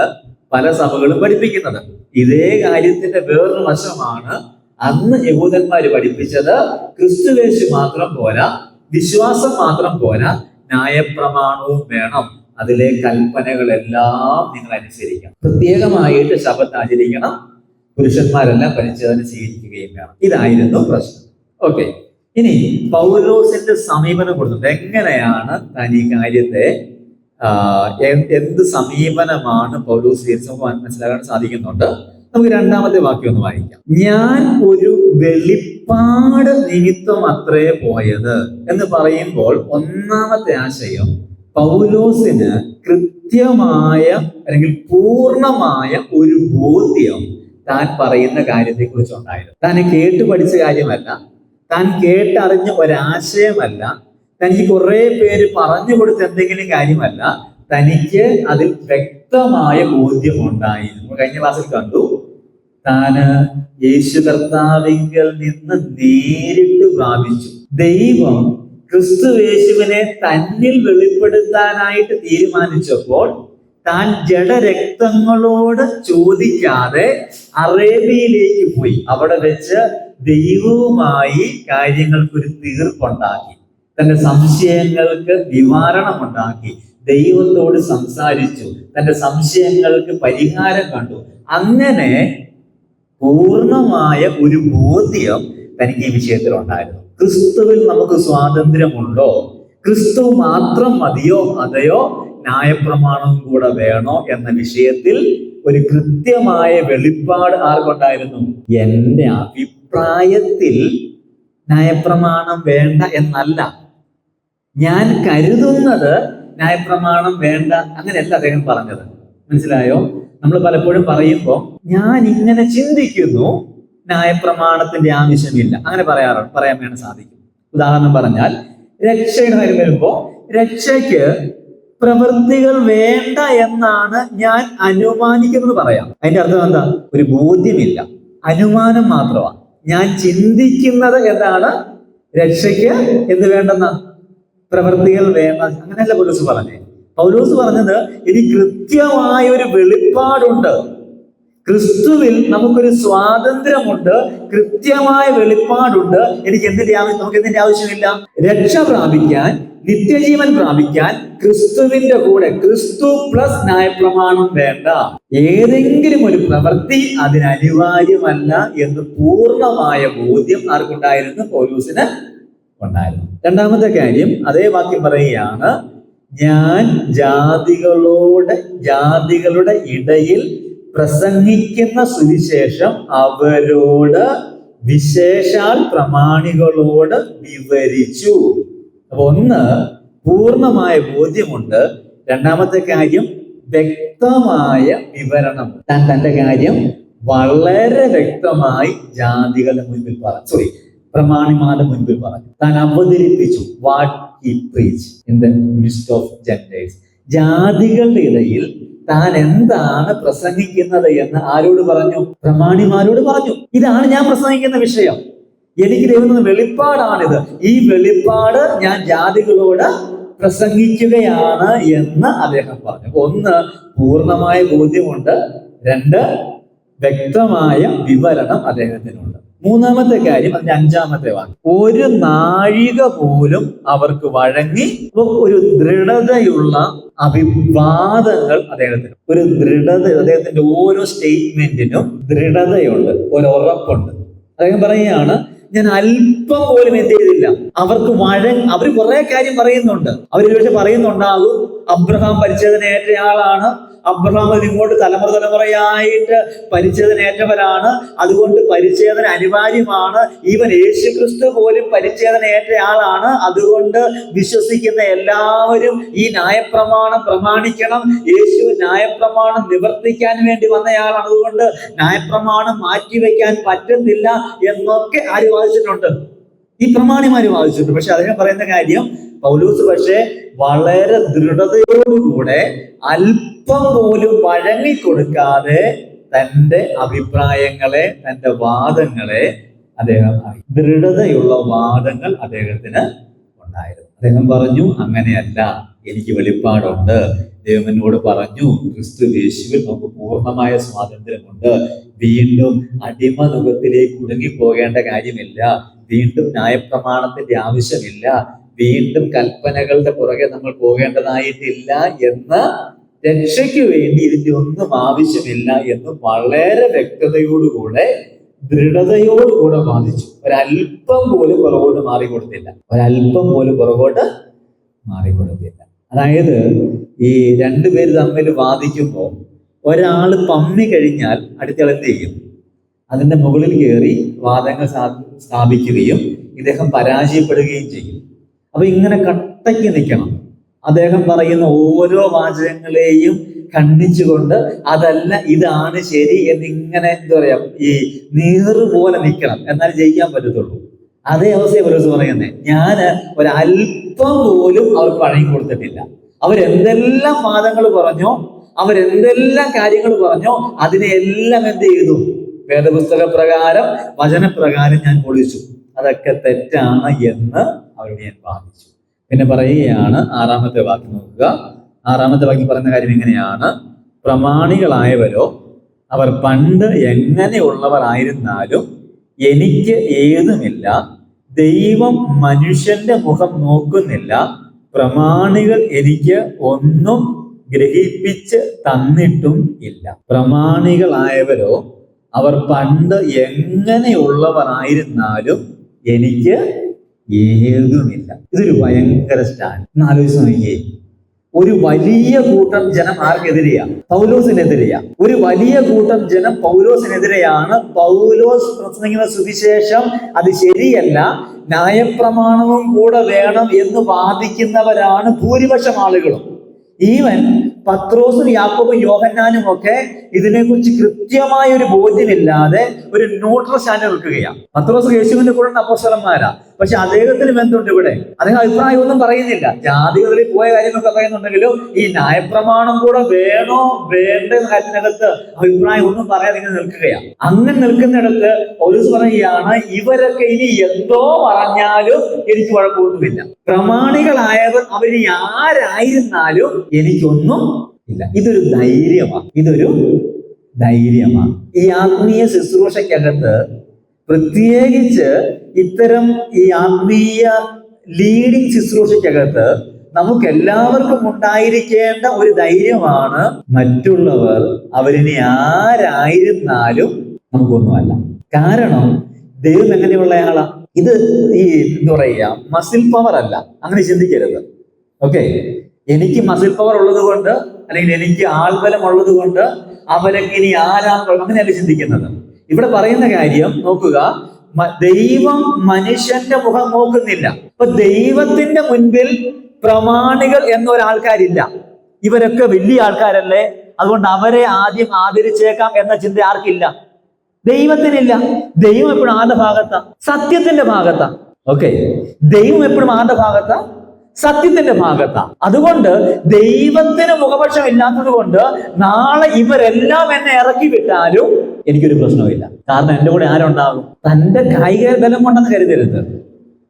പല സഭകളും പഠിപ്പിക്കുന്നത്. ഇതേ കാര്യത്തിന്റെ വേറൊരു വശമാണ് അന്ന് യഹൂദന്മാര് പഠിപ്പിച്ചത്. ക്രിസ്തുവേശു മാത്രം പോരാ, വിശ്വാസം മാത്രം പോരാ, ന്യായപ്രമാണവും വേണം. അതിലെ കൽപ്പനകളെല്ലാം നിങ്ങൾ അനുസരിക്കണം. പ്രത്യേകമായിട്ട് ശബത്ത് ആചരിക്കണം. പുരുഷന്മാരെല്ലാം പരിച്ഛേദന സ്വീകരിക്കുകയും വേണം. ഇതായിരുന്നു പ്രശ്നം. ഓക്കെ, ഇനി പൗലോസിന്റെ സമീപനം കൊടുത്തത് എങ്ങനെയാണ് താൻ ഈ കാര്യത്തെ എന്ത് സമീപനമാണ് പൗലോസ് സ്വീകരിച്ചത് മനസ്സിലാക്കാൻ സാധിക്കുന്നുണ്ട്. നമുക്ക് 2-ാമത്തെ വാക്യം ഒന്ന് വായിക്കാം. ഞാൻ ഒരു വെളിപ്പാട് നിമിത്തം അത്രേ പോയത് എന്ന് പറയുമ്പോൾ 1-ാമത്തെ ആശയം, പൗലോസിന് കൃത്യമായ അല്ലെങ്കിൽ പൂർണ്ണമായ ഒരു ബോധ്യം താൻ പറയുന്ന കാര്യത്തെ കുറിച്ചുണ്ടായിരുന്നു. താൻ കേട്ടു പഠിച്ച കാര്യമല്ല, താൻ കേട്ടറിഞ്ഞ ഒരാശയമല്ല, തനിക്ക് കുറെ പേര് പറഞ്ഞു കൊടുത്ത എന്തെങ്കിലും കാര്യമല്ല, തനിക്ക് അതിൽ വ്യക്തമായ ബോധ്യമുണ്ടായിരുന്നു. കഴിഞ്ഞ ക്ലാസ്സിൽ കണ്ടു, താന് യേശു കർത്താവിങ്കൽ നിന്ന് നേരിട്ട് പ്രാപിച്ചു. ദൈവം ക്രിസ്തു യേശുവിനെ തന്നിൽ വെളിപ്പെടുത്താനായിട്ട് തീരുമാനിച്ചപ്പോൾ താൻ ജഡരക്തങ്ങളോട് ചോദിക്കാതെ അറേബ്യയിലേക്ക് പോയി. അവിടെ വെച്ച് ദൈവവുമായി കാര്യങ്ങൾക്കൊരു തീർപ്പുണ്ടാക്കി, തന്റെ സംശയങ്ങൾക്ക് നിവാരണമുണ്ടാക്കി, ദൈവത്തോട് സംസാരിച്ചു, തന്റെ സംശയങ്ങൾക്ക് പരിഹാരം കണ്ടു. അങ്ങനെ പൂർണ്ണമായ ഒരു ബോധ്യം തനിക്ക് ഈ വിഷയത്തിലുണ്ടായിരുന്നു. ക്രിസ്തുവിൽ നമുക്ക് സ്വാതന്ത്ര്യമുണ്ടോ? ക്രിസ്തു മാത്രം മതിയോ അതെയോ ന്യായപ്രമാണവും കൂടെ വേണോ എന്ന വിഷയത്തിൽ ഒരു കൃത്യമായ വെളിപ്പാട് ആർക്കുണ്ടായിരുന്നു? എൻ്റെ അഭിപ്രായത്തിൽ ന്യായപ്രമാണം വേണ്ട എന്നല്ല, ഞാൻ കരുതുന്നത് ന്യായപ്രമാണം വേണ്ട, അങ്ങനെയല്ല അദ്ദേഹം പറഞ്ഞത്. മനസ്സിലായോ? നമ്മൾ പലപ്പോഴും പറയുമ്പോൾ ഞാൻ ഇങ്ങനെ ചിന്തിക്കുന്നു, ന്യായപ്രമാണത്തിന്റെ ആവശ്യമില്ല, അങ്ങനെ പറയാൻ വേണ്ടി സാധിക്കും. ഉദാഹരണം പറഞ്ഞാൽ, രക്ഷയുടെ കാര്യം വരുമ്പോ രക്ഷയ്ക്ക് പ്രവൃത്തികൾ വേണ്ട എന്നാണ് ഞാൻ അനുമാനിക്കുന്നത് പറയാം. അതിന്റെ അർത്ഥം എന്താ? ഒരു ബോധ്യമില്ല, അനുമാനം മാത്രമാണ്. ഞാൻ ചിന്തിക്കുന്നത് എന്താണ്? രക്ഷയ്ക്ക് എന്ത് വേണ്ടെന്ന? പ്രവൃത്തികൾ വേണ്ട. അങ്ങനെയല്ല പൗലോസ് പറഞ്ഞത്. പൗലോസ് പറഞ്ഞത് എനിക്ക് കൃത്യമായ ഒരു വെളിപ്പാടുണ്ട്, ക്രിസ്തുവിൽ നമുക്കൊരു സ്വാതന്ത്ര്യമുണ്ട്, കൃത്യമായ വെളിപ്പാടുണ്ട്. നമുക്ക് എന്തിന്റെ ആവശ്യമില്ല? രക്ഷ പ്രാപിക്കാൻ, നിത്യജീവൻ പ്രാപിക്കാൻ ക്രിസ്തുവിന്റെ കൂടെ, ക്രിസ്തു പ്ലസ് ന്യായപ്രമാണം വേണ്ട. ഏതെങ്കിലും ഒരു പ്രവൃത്തി അതിന് അനിവാര്യമല്ല എന്ന് പൂർണ്ണമായ ബോധ്യം ആർക്കുണ്ടായിരുന്നു? പൗലോസിന് ഉണ്ടായിരുന്നു. രണ്ടാമത്തെ കാര്യം, അതേ വാക്യം പറയുകയാണ്, ഞാൻ ജാതികളുടെ ഇടയിൽ പ്രസംഗിക്കുന്ന സുവിശേഷം അവരോട് വിശേഷാൽ പ്രമാണികളോട് വിവരിച്ചു. അപ്പൊ ഒന്ന്, പൂർണ്ണമായ ബോധ്യമുണ്ട്. രണ്ടാമത്തെ കാര്യം, വ്യക്തമായ വിവരണം. താൻ തന്റെ കാര്യം വളരെ വ്യക്തമായി ജാതികളുടെ മുൻപിൽ പറഞ്ഞു, പ്രമാണിമാരുടെ മുൻപിൽ പറഞ്ഞു, താൻ അവതരിപ്പിച്ചു. What he preach in the mist of Gentiles. ജാതികളുടെ ഇടയിൽ താൻ എന്താണ് പ്രസംഗിക്കുന്നത് എന്ന് ആരോട് പറഞ്ഞു? പ്രമാണിമാരോട് പറഞ്ഞു. ഇതാണ് ഞാൻ പ്രസംഗിക്കുന്ന വിഷയം, എനിക്ക് ദൈവം വെളിപ്പാടാണിത്, ഈ വെളിപ്പാട് ഞാൻ ജാതികളോട് പ്രസംഗിക്കുകയാണ് എന്ന് അദ്ദേഹം പറഞ്ഞു. ഒന്ന്, പൂർണ്ണമായ ബോധ്യമുണ്ട്. രണ്ട്, വ്യക്തമായ വിവരണം അദ്ദേഹത്തിനുണ്ട്. മൂന്നാമത്തെ കാര്യം, അതിന്റെ അഞ്ചാമത്തെ വാക്യം, ഒരു നാഴിക പോലും അവർക്ക് വഴങ്ങി. ഒരു ദൃഢതയുള്ള അഭിവാദങ്ങൾ അദ്ദേഹത്തിന്, ഒരു ദൃഢത, അദ്ദേഹത്തിന്റെ ഓരോ സ്റ്റേറ്റ്മെന്റിനും ദൃഢതയുണ്ട്, ഒരു ഉറപ്പുണ്ട്. അദ്ദേഹം പറയുകയാണ്, ഞാൻ അല്പം പോലും എന്ത് ചെയ്തില്ല അവർക്ക് അവർ കുറെ കാര്യം പറയുന്നുണ്ട്. അവരൊരു പറയുന്നുണ്ടാകും, അബ്രഹാം പരിച്ഛേദനയേറ്റയാളാണ്, അബ്രഹാം ഇങ്ങോട്ട് തലമുറയായിട്ട് പരിച്ഛേദനയേറ്റവരാണ്, അതുകൊണ്ട് പരിച്ഛേദന അനിവാര്യമാണ്. ഈവൻ യേശുക്രിസ്തു പോലും പരിച്ഛേദനയേറ്റയാളാണ്, അതുകൊണ്ട് വിശ്വസിക്കുന്ന എല്ലാവരും ഈ ന്യായപ്രമാണം പ്രമാണിക്കണം. യേശു ന്യായപ്രമാണം നിവർത്തിക്കാൻ വേണ്ടി വന്നയാളാണ്, അതുകൊണ്ട് ന്യായപ്രമാണം മാറ്റിവെക്കാൻ പറ്റുന്നില്ല എന്നൊക്കെ ആര് വാദിച്ചിട്ടുണ്ട്? ഈ പ്രമാണിമാര് വാദിച്ചിട്ടുണ്ട്. പക്ഷെ അദ്ദേഹം പറയുന്ന കാര്യം, പൗലോസ് പക്ഷെ വളരെ ദൃഢതയോടുകൂടെ അല്പം പോലും വഴങ്ങിക്കൊടുക്കാതെ തന്റെ അഭിപ്രായങ്ങളെ, തന്റെ വാദങ്ങളെ അദ്ദേഹം, ദൃഢതയുള്ള വാദങ്ങൾ അദ്ദേഹത്തിന് ഉണ്ടായിരുന്നു. അദ്ദേഹം പറഞ്ഞു, അങ്ങനെയല്ല, എനിക്ക് വെളിപ്പാടുണ്ട്. ദൈവം എന്നോട് പറഞ്ഞു, ക്രിസ്തു യേശുവിൽ നമുക്ക് പൂർണ്ണമായ സ്വാതന്ത്ര്യമുണ്ട്. വീണ്ടും അടിമനുഖത്തിലേക്ക് കുടുങ്ങി പോകേണ്ട കാര്യമില്ല, വീണ്ടും ന്യായപ്രമാണത്തിന്റെ ആവശ്യമില്ല, വീണ്ടും കൽപ്പനകളുടെ പുറകെ നമ്മൾ പോകേണ്ടതായിട്ടില്ല എന്ന്, രക്ഷയ്ക്ക് വേണ്ടി ഇതിന്റെ ഒന്നും ആവശ്യമില്ല എന്ന് വളരെ വ്യക്തതയോടുകൂടെ, ദൃഢതയോടുകൂടെ വാദിച്ചു. ഒരല്പം പോലും പുറകോട്ട് മാറിക്കൊടുത്തില്ല, ഒരല്പം പോലും പുറകോട്ട് മാറിക്കൊടുത്തില്ല. അതായത് ഈ രണ്ടുപേര് തമ്മിൽ വാദിക്കുമ്പോൾ ഒരാള് പമ്മി കഴിഞ്ഞാൽ അടുത്തയാൾ എന്ത് ചെയ്യും? അതിന്റെ മുകളിൽ കയറി വാദങ്ങൾ സ്ഥാപിക്കുകയും ഇദ്ദേഹം പരാജയപ്പെടുകയും ചെയ്യും. അപ്പൊ ഇങ്ങനെ കട്ടയ്ക്ക് നിൽക്കണം. അദ്ദേഹം പറയുന്ന ഓരോ വാചകങ്ങളെയും ഖണ്ഡിച്ചുകൊണ്ട് അതല്ല ഇതാണ് ശരി എന്നിങ്ങനെ എന്താ പറയാ, ഈ നീറ് പോലെ നിൽക്കണം, എന്നാൽ ജയിക്കാൻ പറ്റത്തുള്ളൂ. അതേ അവസ്ഥയെ പൗലോസ് പറയുന്നത്. ഞാൻ ഒരല്പം പോലും അവർക്ക് വഴങ്ങി കൊടുത്തിട്ടില്ല. അവരെന്തെല്ലാം വാദങ്ങൾ പറഞ്ഞോ, അവരെന്തെല്ലാം കാര്യങ്ങൾ പറഞ്ഞോ, അതിനെല്ലാം എന്ത് ചെയ്തു? വേദപുസ്തക പ്രകാരം, വചനപ്രകാരം ഞാൻ പൊളിച്ചു. അതൊക്കെ തെറ്റാണ് എന്ന് അവരോട് ഞാൻ വാദിച്ചു. പിന്നെ പറയുകയാണ്, 6-ാമത്തെ വാക്യം നോക്കുക. 6-ാമത്തെ വാക്യം പറയുന്ന കാര്യം എങ്ങനെയാണ്? പ്രമാണികളായവരോ അവർ പണ്ട് എങ്ങനെയുള്ളവർ ആയിരുന്നാലും എനിക്ക് ഏതുമില്ല, ദൈവം മനുഷ്യന്റെ മുഖം നോക്കുന്നില്ല, പ്രമാണികൾ എനിക്ക് ഒന്നും ഗ്രഹിപ്പിച്ച് തന്നിട്ടും ഇല്ല. പ്രമാണികളായവരോ അവർ പണ്ട് എങ്ങനെയുള്ളവരായിരുന്നാലും എനിക്ക് ഏതുമില്ല. ഇതൊരു ഭയങ്കര സ്റ്റാൻഡ്. ഒന്ന് ആലോചിച്ച് നോക്കിയേ. ഒരു വലിയ കൂട്ടം ജനം ആർക്കെതിരെയാ? പൗലോസിനെതിരെയാ. ഒരു വലിയ കൂട്ടം ജനം പൗലോസിനെതിരെയാണ്. പൗലോസ് പ്രസംഗിക്കുന്ന സുവിശേഷം അത് ശരിയല്ല, ന്യായപ്രമാണവും കൂടെ വേണം എന്ന് വാദിക്കുന്നവരാണ് ഭൂരിപക്ഷം ആളുകളും. ഈവൻ പത്രോസും യാക്കോബും യോഹന്നാനും ഒക്കെ ഇതിനെക്കുറിച്ച് കൃത്യമായ ഒരു ബോധ്യമില്ലാതെ ഒരു ന്യൂട്രൽ സ്റ്റാൻഡ് നിൽക്കുകയാണ്. പത്രോസ് യേശുവിന്റെ കൂടെ അപ്പോസ്തലന്മാരാ, പക്ഷെ അദ്ദേഹത്തിന് എന്തുണ്ട് ഇവിടെ? അദ്ദേഹം അഭിപ്രായം ഒന്നും പറയുന്നില്ല. ജാതികളിൽ പോയ കാര്യങ്ങളൊക്കെ പറയുന്നുണ്ടെങ്കിലും ഈ ന്യായപ്രമാണം കൂടെ വേണോ വേണ്ട എന്ന കാര്യത്തിനകത്ത് അഭിപ്രായം ഒന്നും പറയാതെ ഇങ്ങനെ നിൽക്കുകയാണ്. അങ്ങനെ നിൽക്കുന്നിടത്ത് പൗലോസ് പറയുകയാണ്, ഇവരൊക്കെ ഇനി എന്തോ പറഞ്ഞാലും എനിക്ക് കുഴപ്പമൊന്നുമില്ല. പ്രമാണികളായവർ അവരിനി ആരായിരുന്നാലും എനിക്കൊന്നും ഇല്ല. ഇതൊരു ധൈര്യമാണ്. ഈ ആത്മീയ ശുശ്രൂഷയ്ക്കകത്ത്, പ്രത്യേകിച്ച് ഇത്തരം ഈ ആത്മീയ ലീഡിങ് ശുശ്രൂഷയ്ക്കകത്ത് നമുക്ക് എല്ലാവർക്കും ഉണ്ടായിരിക്കേണ്ട ഒരു ധൈര്യമാണ്, മറ്റുള്ളവർ അവരിനി ആരായിരുന്നാലും നമുക്കൊന്നുമല്ല. കാരണം ദൈവം എങ്ങനെയുള്ളയാളാ? ഇത് ഈ എന്താ പറയുക, മസിൽ പവർ അല്ല. അങ്ങനെ ചിന്തിക്കരുത്. ഓക്കെ, എനിക്ക് മസിൽ പവർ ഉള്ളത് കൊണ്ട്, അല്ലെങ്കിൽ എനിക്ക് ആൾബലം ഉള്ളത് കൊണ്ട് അവരൊക്കെ ഇനി ആരാണ്, അങ്ങനെയല്ല ചിന്തിക്കുന്നത്. ഇവിടെ പറയുന്ന കാര്യം നോക്കുക, ദൈവം മനുഷ്യന്റെ മുഖം നോക്കുന്നില്ല. അപ്പൊ ദൈവത്തിന്റെ മുൻപിൽ പ്രമാണികൾ എന്നൊരാൾക്കാരില്ല. ഇവരൊക്കെ വലിയ ആൾക്കാരല്ലേ, അതുകൊണ്ട് അവരെ ആദ്യം ആദരിച്ചേക്കാം എന്ന ചിന്ത ആർക്കില്ല? ദൈവത്തിനില്ല. ദൈവം എപ്പോഴും ആരുടെ ഭാഗത്താ? സത്യത്തിന്റെ ഭാഗത്താ. ഓക്കെ, ദൈവം എപ്പോഴും ആരുടെ ഭാഗത്താ? സത്യത്തിന്റെ ഭാഗത്താ. അതുകൊണ്ട് ദൈവത്തിന് മുഖപക്ഷം ഇല്ലാത്തത് കൊണ്ട് നാളെ ഇവരെല്ലാം എന്നെ ഇറക്കി വിട്ടാലും എനിക്കൊരു പ്രശ്നവുമില്ല. കാരണം എന്റെ കൂടെ ആരുണ്ടാകും? തന്റെ കായിക ബലം കൊണ്ടെന്ന് കരുതരുത്,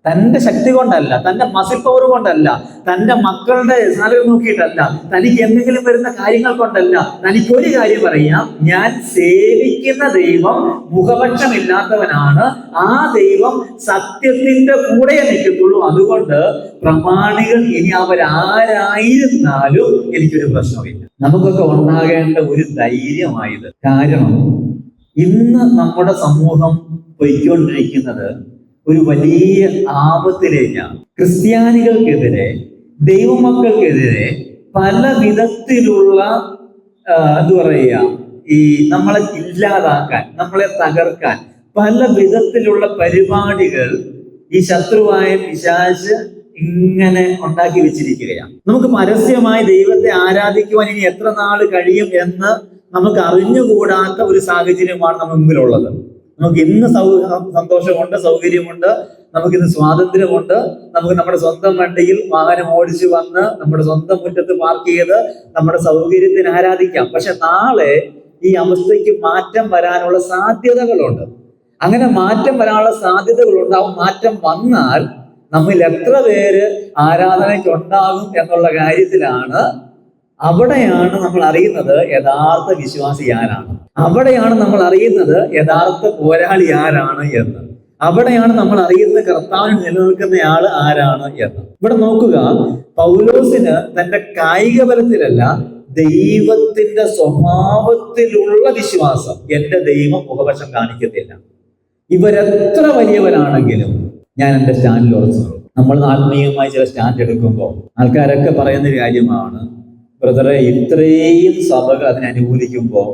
തന്റെ ശക്തി കൊണ്ടല്ല, തന്റെ മസിൽ പവർ കൊണ്ടല്ല, തന്റെ മക്കളുടെ സാലറി നോക്കിയിട്ടല്ല, തനിക്ക് എന്തെങ്കിലും വരുന്ന കാര്യങ്ങൾ കൊണ്ടല്ല. തനിക്കൊരു കാര്യം പറയാം, ഞാൻ സേവിക്കുന്ന ദൈവം മുഖപക്ഷമില്ലാത്തവനാണ്. ആ ദൈവം സത്യത്തിന്റെ കൂടെ നിൽക്കത്തുള്ളൂ. അതുകൊണ്ട് പ്രമാണികൾ ഇനി അവരാരായിരുന്നാലും എനിക്കൊരു പ്രശ്നമില്ല. നമുക്കൊക്കെ ഉണ്ടാകേണ്ട ഒരു ധൈര്യമായത്. കാരണം ഇന്ന് നമ്മുടെ സമൂഹം പോയിക്കൊണ്ടിരിക്കുന്നത് ഒരു വലിയ ആപത്തിലേക്കാണ്. ക്രിസ്ത്യാനികൾക്കെതിരെ, ദൈവമക്കൾക്കെതിരെ പല വിധത്തിലുള്ള എന്താ പറയുക, ഈ നമ്മളെ ഇല്ലാതാക്കാൻ, നമ്മളെ തകർക്കാൻ പല വിധത്തിലുള്ള പരിപാടികൾ ഈ ശത്രുവായ പിശാച് ഇങ്ങനെ ഉണ്ടാക്കി വെച്ചിരിക്കുകയാണ്. നമുക്ക് പരസ്യമായി ദൈവത്തെ ആരാധിക്കുവാൻ ഇനി എത്ര നാൾ കഴിയും എന്ന് നമുക്ക് അറിഞ്ഞുകൂടാത്ത ഒരു സാഹചര്യമാണ് നമ്മുടെ മുമ്പിലുള്ളത്. നമുക്ക് ഇന്ന് സന്തോഷമുണ്ട്, സൗകര്യമുണ്ട്, നമുക്കിന്ന് സ്വാതന്ത്ര്യമുണ്ട്. നമുക്ക് നമ്മുടെ സ്വന്തം വണ്ടിയിൽ വാഹനം ഓടിച്ചു വന്ന് നമ്മുടെ സ്വന്തം മുറ്റത്ത് പാർക്ക് ചെയ്ത് നമ്മുടെ സൗകര്യത്തിന് ആരാധിക്കാം. പക്ഷെ നാളെ ഈ അവസ്ഥയ്ക്ക് മാറ്റം വരാനുള്ള സാധ്യതകളുണ്ട്. അങ്ങനെ മാറ്റം വരാനുള്ള സാധ്യതകളുണ്ട്. ആ മാറ്റം വന്നാൽ നമ്മിൽ എത്ര പേര് ആരാധനയ്ക്ക് ഉണ്ടാകും എന്നുള്ള കാര്യത്തിലാണ്, അവിടെയാണ് നമ്മൾ അറിയുന്നത് യഥാർത്ഥ വിശ്വാസി ആരാണ്. അവിടെയാണ് നമ്മൾ അറിയുന്നത് യഥാർത്ഥ പോരാളി ആരാണ് എന്ന്. അവിടെയാണ് നമ്മൾ അറിയുന്നത് കർത്താവിന് നിലനിൽക്കുന്നയാൾ ആരാണ് എന്ന്. ഇവിടെ നോക്കുക, പൗലോസിന് തന്റെ കായിക ബലത്തിലല്ല, ദൈവത്തിന്റെ സ്വഭാവത്തിലുള്ള വിശ്വാസം. എന്റെ ദൈവം മുഖപക്ഷം കാണിക്കത്തില്ല. ഇവരെത്ര വലിയവരാണെങ്കിലും ഞാൻ എന്റെ സ്റ്റാൻഡിൽ ഉറച്ചു. നമ്മൾ ആത്മീയമായി ചില സ്റ്റാൻഡ് എടുക്കുമ്പോൾ ആൾക്കാരൊക്കെ പറയുന്ന കാര്യമാണ്, ബ്രദറെ ഇത്രയും സഭകൾ അതിനെ അനുകൂലിക്കുമ്പോൾ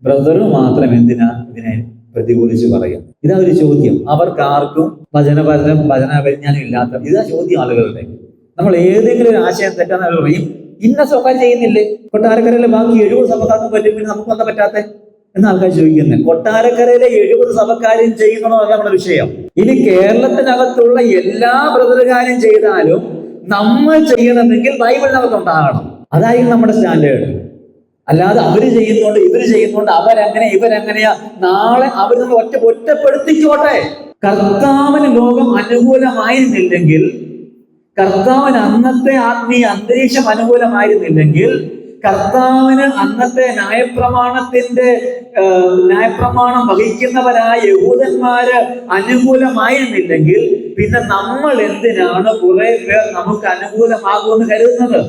ബ്രദർ മാത്രം എന്തിനാ ഇതിനെ പ്രതികൂലിച്ച് പറയും? ഇതാ ഒരു ചോദ്യം. അവർക്ക് ആർക്കും ഭജനപരിജ്ഞാനം ഇല്ലാത്ത ഇതാ ചോദ്യം ആളുകളുടെ. നമ്മൾ ഏതെങ്കിലും ഒരു ആശയം തെറ്റാന്ന് പറയും, ഇന്ന സഭ ചെയ്യുന്നില്ലേ, കൊട്ടാരക്കരയിലെ ബാക്കി 70 സഭക്കാർക്കും പറ്റും, പിന്നെ നമുക്ക് വന്ന പറ്റാത്ത. എന്ന ആൾക്കാർ ചോദിക്കുന്നത്. കൊട്ടാരക്കരയിലെ 70 സഭക്കാരും ചെയ്യുന്നതല്ല നമ്മുടെ വിഷയം. ഇനി കേരളത്തിനകത്തുള്ള എല്ലാ ബ്രദറുകാരും ചെയ്താലും നമ്മൾ ചെയ്യണമെങ്കിൽ ബൈബിളിനകത്ത് ഉണ്ടാകണം. അതായിരിക്കും നമ്മുടെ സ്റ്റാൻഡേർഡ്. അല്ലാതെ അവര് ചെയ്യുന്നുണ്ട് ഇവര് ചെയ്യുന്നുണ്ട് അവരങ്ങനെ ഇവരങ്ങനെയാ, നാളെ അവർ നമ്മൾ ഒറ്റപ്പെടുത്തിക്കോട്ടെ. കർത്താവിന് ലോകം അനുകൂലമായിരുന്നില്ലെങ്കിൽ, കർത്താവിന് അന്നത്തെ ആത്മീയ അന്തരീക്ഷം അനുകൂലമായിരുന്നില്ലെങ്കിൽ, കർത്താവിന് അന്നത്തെ ന്യായപ്രമാണം വഹിക്കുന്നവരായ യഹൂദന്മാര് അനുകൂലമായിരുന്നില്ലെങ്കിൽ, പിന്നെ നമ്മൾ എന്തിനാണ് കുറെ പേർ നമുക്ക് അനുകൂലമാകുമെന്ന് കരുതുന്നത്?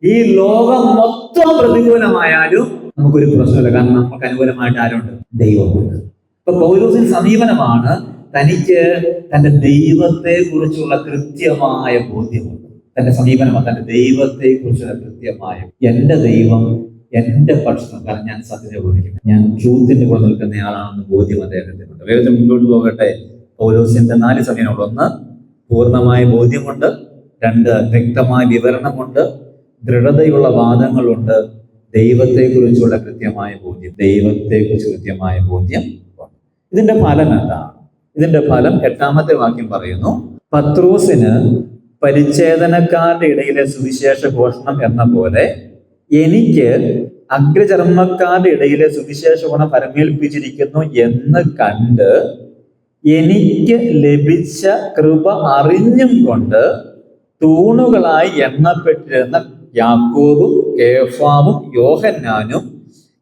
ഈ ലോകം മൊത്തം പ്രതികൂലമായാലും നമുക്കൊരു പ്രശ്നമില്ല. കാരണം നമുക്ക് അനുകൂലമായിട്ട് ആരുണ്ട്? ദൈവമുണ്ട്. ഇപ്പൊ പൗലോസിന്റെ സമീപനമാണ്, തനിക്ക് തന്റെ ദൈവത്തെ കുറിച്ചുള്ള കൃത്യമായ ബോധ്യമുണ്ട്. തന്റെ സമീപനമാണ് തന്റെ ദൈവത്തെ കുറിച്ചുള്ള കൃത്യമായ, എന്റെ ദൈവം എന്റെ പക്ഷം, കാരണം ഞാൻ സത്യത്തെ ബോധിക്കുന്നു, ഞാൻ ട്രൂത്തിന്റെ കൂടെ നിൽക്കുന്നയാളാണെന്ന് ബോധ്യം അദ്ദേഹത്തിനുണ്ട്. വേഗത്തിൽ മുന്നോട്ട് പോകട്ടെ. പൗലോസിന്റെ 4 സമയങ്ങളുണ്ട്. 1, പൂർണ്ണമായ ബോധ്യമുണ്ട്. 2, വ്യക്തമായ വിവരണമുണ്ട്. ദൃഢതയുള്ള വാദങ്ങളുണ്ട്. ദൈവത്തെക്കുറിച്ചുള്ള കൃത്യമായ ബോധ്യം. ദൈവത്തെക്കുറിച്ച് കൃത്യമായ ബോധ്യം. ഇതിന്റെ ഫലം എന്താണ്? ഇതിന്റെ ഫലം 8ാമത്തെ വാക്യം പറയുന്നു, പത്രോസിന് പരിച്ഛേദനക്കാരുടെ ഇടയിലെ സുവിശേഷ ഘോഷണം എന്ന പോലെ എനിക്ക് അഗ്രചർമ്മക്കാരുടെ ഇടയിലെ സുവിശേഷ ഗുണം പരമേൽപ്പിച്ചിരിക്കുന്നു എന്ന് കണ്ട് എനിക്ക് ലഭിച്ച കൃപ അറിഞ്ഞും കൊണ്ട് തൂണുകളായി എണ്ണപ്പെട്ടിരുന്ന യാക്കോബും കേഫാവും യോഹന്നാനും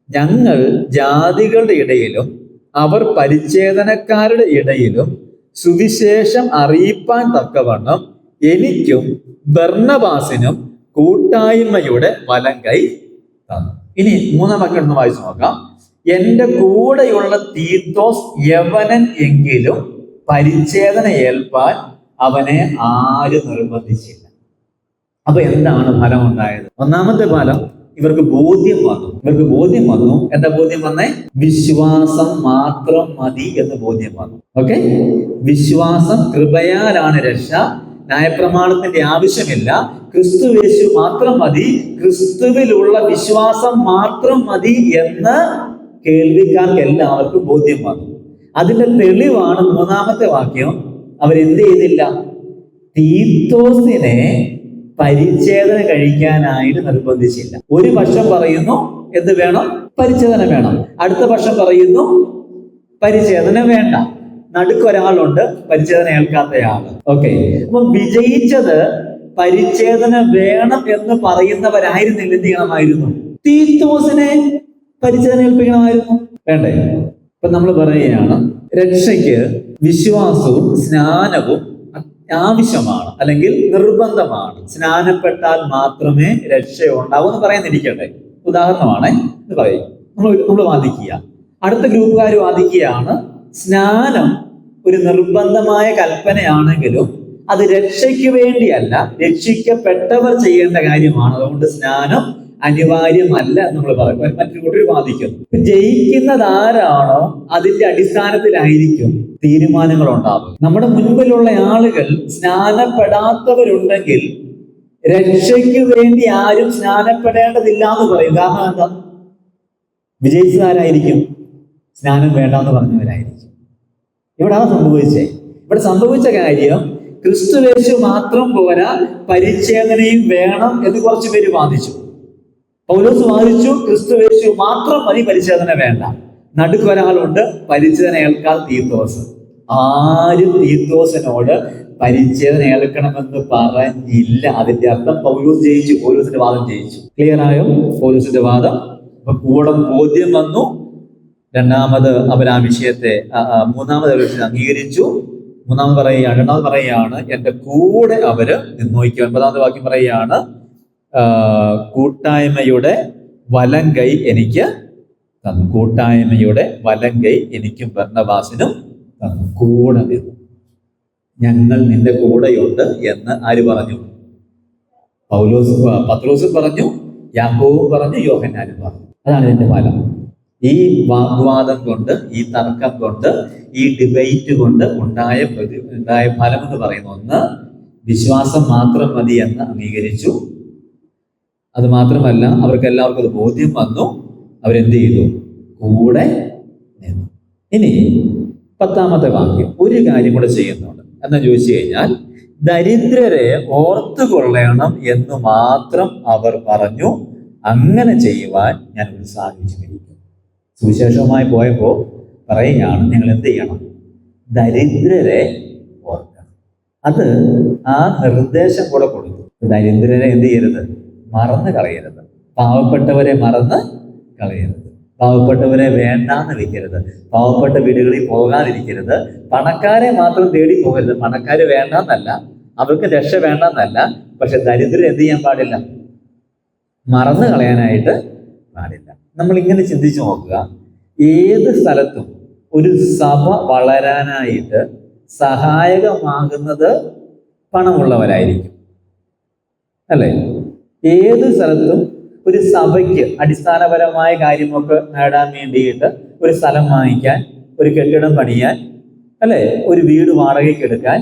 ഞങ്ങൾ ജാതികളുടെ ഇടയിലും അവർ പരിച്ഛേദനക്കാരുടെ ഇടയിലും സുവിശേഷം അറിയിപ്പാൻ തക്കവണ്ണം എനിക്കും ബർന്നബാസിനും കൂട്ടായ്മയുടെ വലങ്കൈ തന്നു. ഇനി 3-ാം വാക്യം ഒന്ന് വായിച്ചു നോക്കാം. എന്റെ കൂടെയുള്ള തീത്തോസ് യവനൻ എങ്കിലും പരിച്ഛേദന ഏൽപ്പാൻ അവനെ ആരും നിർബന്ധിച്ചില്ല. അപ്പൊ എന്താണ് ഫലം ഉണ്ടായത്? 1ാമത്തെ ഫലം, ഇവർക്ക് ബോധ്യം വന്നു. എന്താ ബോധ്യം വന്നേ? വിശ്വാസം മാത്രം മതി എന്ന് ബോധ്യം വന്നു. ഓക്കെ, വിശ്വാസം, കൃപയാലാണ് രക്ഷ, ന്യായപ്രമാണത്തിന്റെ ആവശ്യമില്ല, ക്രിസ്തുയേശു മാത്രം മതി, ക്രിസ്തുവിലുള്ള വിശ്വാസം മാത്രം മതി എന്ന് കേൾവിക്കാർക്ക് എല്ലാവർക്കും ബോധ്യം വന്നു. അതിന്റെ തെളിവാണ് 3ാമത്തെ വാക്യം. അവരെന്ത് ചെയ്തില്ല? തീത്തോസിനെ പരിച്ഛേദന കഴിക്കാനായിട്ട് നിർബന്ധിച്ചില്ല. ഒരു പക്ഷം പറയുന്നു എന്ത് വേണം? പരിച്ഛേദന വേണം. അടുത്ത പക്ഷം പറയുന്നു പരിച്ഛേദന വേണ്ട. നടുക്കൊരാളുണ്ട് പരിച്ഛേദന ഏൽക്കാത്തയാള്. ഓക്കെ, അപ്പൊ വിജയിച്ചത് പരിച്ഛേദന വേണം എന്ന് പറയുന്നവരായിരുന്നില്ല. എന്ത് ചെയ്യണമായിരുന്നു? തീത്തോസിനെ പരിച്ഛേദന ഏൽപ്പിക്കണമായിരുന്നു. വേണ്ടേ? ഇപ്പൊ നമ്മൾ പറയുകയാണ്, രക്ഷയ്ക്ക് വിശ്വാസവും സ്നാനവും ആവശ്യമാണ്, അല്ലെങ്കിൽ നിർബന്ധമാണ്. സ്നാനപ്പെട്ടാൽ മാത്രമേ രക്ഷ ഉണ്ടാവൂ എന്ന് പറയുന്നിരിക്കട്ടെ. ഉദാഹരണമാണ് എന്ന് പറയും. നമ്മൾ വാദിക്കുക. അടുത്ത ഗ്രൂപ്പുകാർ വാദിക്കുകയാണ്, സ്നാനം ഒരു നിർബന്ധമായ കൽപ്പനയാണെങ്കിലും അത് രക്ഷയ്ക്ക് വേണ്ടിയല്ല, രക്ഷിക്കപ്പെട്ടവർ ചെയ്യേണ്ട കാര്യമാണ്. അതുകൊണ്ട് സ്നാനം അനിവാര്യമല്ല എന്ന് നമ്മൾ പറയും. മറ്റൊരു കൂട്ടർ വാദിക്കുന്നു. ജയിക്കുന്നത് ആരാണോ അതിന്റെ അടിസ്ഥാനത്തിലായിരിക്കും തീരുമാനങ്ങൾ ഉണ്ടാകും. നമ്മുടെ മുൻപിലുള്ള ആളുകൾ സ്നാനപ്പെടാത്തവരുണ്ടെങ്കിൽ രക്ഷയ്ക്ക് വേണ്ടി ആരും സ്നാനപ്പെടേണ്ടതില്ല എന്ന് പറയും. കാരണം എന്താ? വിജയിച്ചതാരായിരിക്കും? സ്നാനം വേണ്ടെന്ന് പറഞ്ഞവരായിരിക്കും. ഇവിടെ അതാ സംഭവിച്ചേ. ഇവിടെ സംഭവിച്ച കാര്യം, ക്രിസ്തുയേശു മാത്രം പോരാ, പരിച്ഛേദനയും വേണം എന്ന് കുറച്ചു പേര് വാദിച്ചു. പൗലോസ് വാദിച്ചു ക്രിസ്തുയേശു മാത്രം മതി, പരിച്ഛേദന വേണ്ട. നടുക്കൊരാളുണ്ട് പരിച്ഛേദന ഏൽക്കാതെ തീത്തോസ്. ആരും തീത്തോസിനോട് പരിച്ഛേദന ഏൽക്കണമെന്ന് പറഞ്ഞില്ല. അതിന്റെ അർത്ഥം പൗലോസ് ജയിച്ചു, പൗലോസിന്റെ വാദം ജയിച്ചു. ക്ലിയർ ആയോ? പൗലോസിന്റെ വാദം. അപ്പൊ കൂടെ ബോധ്യം വന്നു. രണ്ടാമത് അവർ ആ വിഷയത്തെ, 3ാമത് വിഷയം അംഗീകരിച്ചു. രണ്ടാമത് പറയുകയാണ് എന്റെ കൂടെ അവര് നിന്നോയ്ക്കും. 9ാമത്തെ വാക്യം പറയുകയാണ്, കൂട്ടായ്മയുടെ വലങ്കൈ എനിക്ക് തന്നു. കൂട്ടായ്മയുടെ വലങ്കൈ എനിക്കും ബർന്നബാസിനും തന്നു. കൂടെ നിന്നു. ഞങ്ങൾ നിന്റെ കൂടെയുണ്ട് എന്ന് ആര് പറഞ്ഞു? പത്രോസും പറഞ്ഞു, യാക്കോബും പറഞ്ഞു, യോഹന്നാനും പറഞ്ഞു. അതാണ് ഇതിന്റെ ഫലം. ഈ വാഗ്വാദം കൊണ്ട്, ഈ തർക്കം കൊണ്ട്, ഈ ഡിബേറ്റ് കൊണ്ട് ഉണ്ടായ ഫലം എന്ന് പറയുന്ന ഒന്ന്, വിശ്വാസം മാത്രം മതി എന്ന് അംഗീകരിച്ചു. അത് മാത്രമല്ല, അവർക്ക് എല്ലാവർക്കും അത് ബോധ്യം വന്നു. അവരെന്ത് ചെയ്തു? കൂടെ നിന്നു. ഇനി 10ാമത്തെ വാക്യം ഒരു കാര്യം കൂടെ ചെയ്യുന്നുണ്ട്. എന്ന് ചോദിച്ചു കഴിഞ്ഞാൽ, ദരിദ്രരെ ഓർത്തുകൊള്ളണം എന്ന് മാത്രം അവർ പറഞ്ഞു. അങ്ങനെ ചെയ്യുവാൻ ഞാൻ ഉത്സാഹിച്ചിരിക്കുന്നു. സുവിശേഷവുമായി പോയപ്പോൾ പറയുകയാണ്, നിങ്ങൾ എന്ത് ചെയ്യണം? ദരിദ്രരെ ഓർക്കണം. അത് ആ നിർദ്ദേശം കൂടെ കൊടുത്തു. ദരിദ്രരെ എന്ത് ചെയ്യരുത്? മറന്നു കളയരുത്. പാവപ്പെട്ടവരെ മറന്ന് കളയരുത്. പാവപ്പെട്ടവരെ വേണ്ടാന്ന് വെക്കരുത്. പാവപ്പെട്ട വീടുകളിൽ പോകാതിരിക്കരുത്. പണക്കാരെ മാത്രം തേടി പോകരുത്. പണക്കാര് വേണ്ടെന്നല്ല, അവർക്ക് രക്ഷ വേണ്ടെന്നല്ല. പക്ഷെ ദരിദ്രർ എന്ത് ചെയ്യാൻ പാടില്ല? മറന്നു കളയാനായിട്ട് പാടില്ല. നമ്മൾ ഇങ്ങനെ ചിന്തിച്ചു നോക്കുക. ഏത് സ്ഥലത്തും ഒരു സഭ വളരാനായിട്ട് സഹായകമാകുന്നത് പണമുള്ളവരായിരിക്കും, അല്ലേ? ഏത് സ്ഥലത്തും ഒരു സഭയ്ക്ക് അടിസ്ഥാനപരമായ കാര്യമൊക്കെ നേടാൻ വേണ്ടിയിട്ട് ഒരു സ്ഥലം വാങ്ങിക്കാൻ, ഒരു കെട്ടിടം പണിയാൻ, അല്ലെ, ഒരു വീട് വാടകയ്ക്ക് എടുക്കാൻ,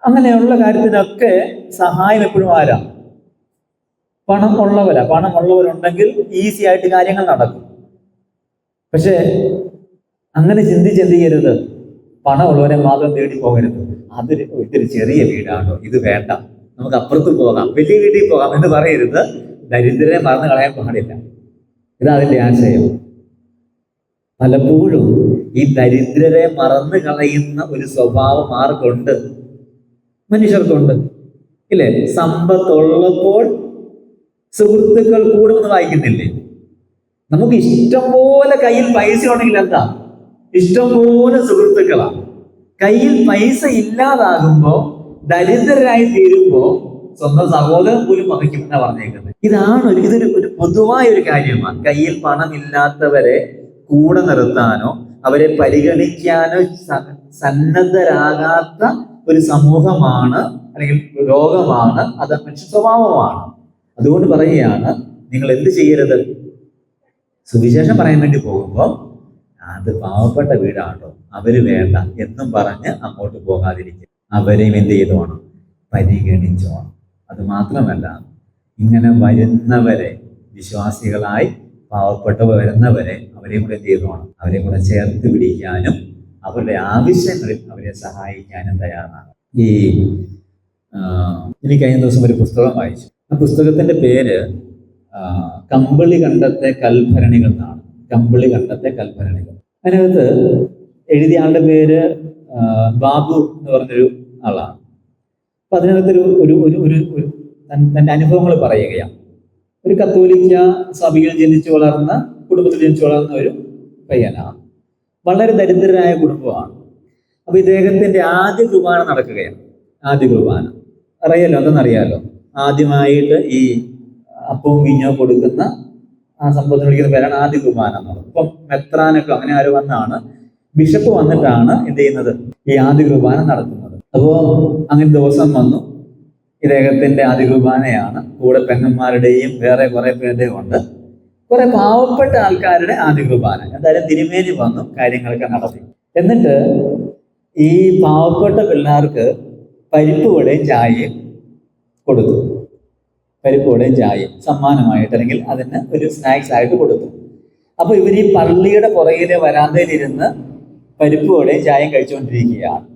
അങ്ങനെയുള്ള കാര്യത്തിനൊക്കെ സഹായം എപ്പോഴും ആരാ? പണം ഉള്ളവരാ. പണമുള്ളവരുണ്ടെങ്കിൽ ഈസി ആയിട്ട് കാര്യങ്ങൾ നടക്കും. പക്ഷെ അങ്ങനെ ചിന്തിച്ചെന്ത് ചെയ്യരുത്? പണമുള്ളവരെ മാത്രം തേടി പോകരുത്. ഇതൊരു ചെറിയ വീടാണോ, ഇത് വേണ്ട, നമുക്ക് അപ്പുറത്ത് പോകാം, വലിയ വീട്ടിൽ പോകാം എന്ന് പറയരുത്. ദരിദ്രരെ മറന്നു കളയാൻ പാടില്ല. ഇതാ അതിന്റെ ആശയം. പലപ്പോഴും ഈ ദരിദ്രരെ മറന്നു കളയുന്ന ഒരു സ്വഭാവം ആർക്കുണ്ട്? മനുഷ്യർക്കുണ്ട്, ഇല്ലേ? സമ്പത്തുള്ളപ്പോൾ സുഹൃത്തുക്കൾ കൂടുമെന്ന് വായിക്കുന്നില്ലേ? നമുക്ക് ഇഷ്ടം പോലെ കയ്യിൽ പൈസ ഉണ്ടെങ്കിൽ എന്താ? ഇഷ്ടം പോലെ സുഹൃത്തുക്കളാണ്. കയ്യിൽ പൈസ ഇല്ലാതാകുമ്പോ, ദരിദ്രരായി തീരുമ്പോ സ്വന്തം സഹോദരൻ പോലും വഹിക്കും എന്നാ പറഞ്ഞേക്കുന്നത്. ഇതൊരു പൊതുവായ ഒരു കാര്യമാണ്. കയ്യിൽ പണമില്ലാത്തവരെ കൂടെ നിർത്താനോ അവരെ പരിഗണിക്കാനോ സന്നദ്ധരാകാത്ത ഒരു സമൂഹമാണ്, അല്ലെങ്കിൽ രോഗമാണ്, അത് മനുഷ്യ സ്വഭാവമാണ്. അതുകൊണ്ട് പറയുകയാണ്, നിങ്ങൾ എന്ത് ചെയ്യരുത്? സുവിശേഷം പറയാൻ വേണ്ടി പോകുമ്പോൾ അത് പാവപ്പെട്ട വീടാണോ, അവര് വേണ്ട എന്നും പറഞ്ഞ് അങ്ങോട്ട് പോകാതിരിക്കും. അവരെയും എന്ത് ചെയ്തോണം? പരിഗണിച്ചോണം. അത് മാത്രമല്ല, ഇങ്ങനെ വരുന്നവരെ, വിശ്വാസികളായി പാവപ്പെട്ടവർ വരുന്നവരെ, അവരെയും കൂടെ എന്ത് ചെയ്തോണം? അവരെയും കൂടെ ചേർത്ത് പിടിക്കാനും അവരുടെ ആവശ്യങ്ങളിൽ അവരെ സഹായിക്കാനും തയ്യാറാണ്. എനിക്ക് കഴിഞ്ഞ ദിവസം ഒരു പുസ്തകം വായിച്ചു. ആ പുസ്തകത്തിന്റെ പേര് കമ്പിളി കണ്ടത്തെ കൽഭരണികൾ എന്നാണ്. കമ്പിളി കണ്ടത്തെ കൽഭരണികൾ. അതിനകത്ത് എഴുതിയ ആളുടെ പേര് ബാബു എന്ന് പറഞ്ഞൊരു ആളാണ്. അപ്പൊ അതിനകത്തൊരു തന്റെ അനുഭവങ്ങൾ പറയുകയാണ്. ഒരു കത്തോലിക്ക സഭയിൽ ജനിച്ചു വളർന്ന, കുടുംബത്തിൽ ജനിച്ചു വളർന്ന ഒരു പയ്യനാണ്. വളരെ ദരിദ്രരായ കുടുംബമാണ്. അപ്പൊ ഇദ്ദേഹത്തിന്റെ ആദ്യ കുർബാന നടക്കുകയാണ്. ആദ്യ കുർബാന അറിയാലോ, എന്തെന്നറിയാലോ? ആദ്യമായിട്ട് ഈ അപ്പവും വീഞ്ഞോ കൊടുക്കുന്ന ആ സംഭവത്തിന് വിളിക്കുന്ന പേരാണ് ആദ്യ കുർബാന എന്നുള്ളത്. ഇപ്പം മെത്രാനൊക്കെ അങ്ങനെ ആര് വന്നാണ്, ബിഷപ്പ് വന്നിട്ടാണ് എന്ത് ചെയ്യുന്നത്? ഈ ആദ്യ കുർബാന നടത്തുന്നത്. അപ്പോ അങ്ങനെ ദിവസം വന്നു. ഇദ്ദേഹത്തിന്റെ ആദ്യ കുർബാനയാണ്. കൂടെ പെങ്ങന്മാരുടെയും വേറെ കുറെ പേരുടെയും ഉണ്ട്. കുറെ പാവപ്പെട്ട ആൾക്കാരുടെ ആദ്യ കുർബാന. എന്തായാലും തിരുമേനി വന്നു, കാര്യങ്ങളൊക്കെ നടത്തി. എന്നിട്ട് ഈ പാവപ്പെട്ട പിള്ളേർക്ക് പരിപ്പ് വടയും ചായയും കൊടുത്തു. പരിപ്പ് വടയും ചായയും സമ്മാനമായിട്ട്, അല്ലെങ്കിൽ അതിന് ഒരു സ്നാക്സ് ആയിട്ട് കൊടുത്തു. അപ്പൊ ഇവർ ഈ പള്ളിയുടെ പുറകിലെ വരാന്തയിലിരുന്ന് പരിപ്പ് വടയും ചായയും കഴിച്ചുകൊണ്ടിരിക്കുകയാണ്.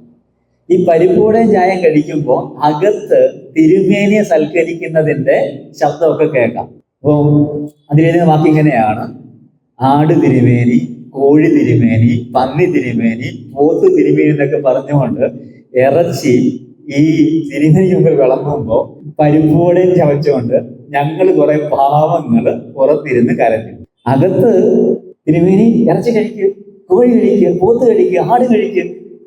ഈ പരിപ്പ് വടയും ചായയും കഴിക്കുമ്പോൾ അകത്ത് തിരുമേനിയെ സൽക്കരിക്കുന്നതിന്റെ ശബ്ദമൊക്കെ കേൾക്കാം. അപ്പോൾ അതിലെഴുതുന്ന വാക്ക് ഇങ്ങനെയാണ്: ആട് തിരുമേനി, കോഴി തിരുമേനി, പന്നി തിരുമേനി, പോത്ത് തിരുമേനി എന്നൊക്കെ പറഞ്ഞുകൊണ്ട് ഇറച്ചി ഈ തിരുമേനി മുമ്പിൽ വിളമ്പുമ്പോൾ പരിപ്പോടെയും ചവച്ചുകൊണ്ട് ഞങ്ങൾ കുറെ പാവങ്ങള് പുറത്തിരുന്ന് കരഞ്ഞു. അകത്ത് തിരുമേനി ഇറച്ചി കഴിക്കുക, കോഴി കഴിക്കുക, പോത്ത് കഴിക്കുക, ആട് കഴിക്കുക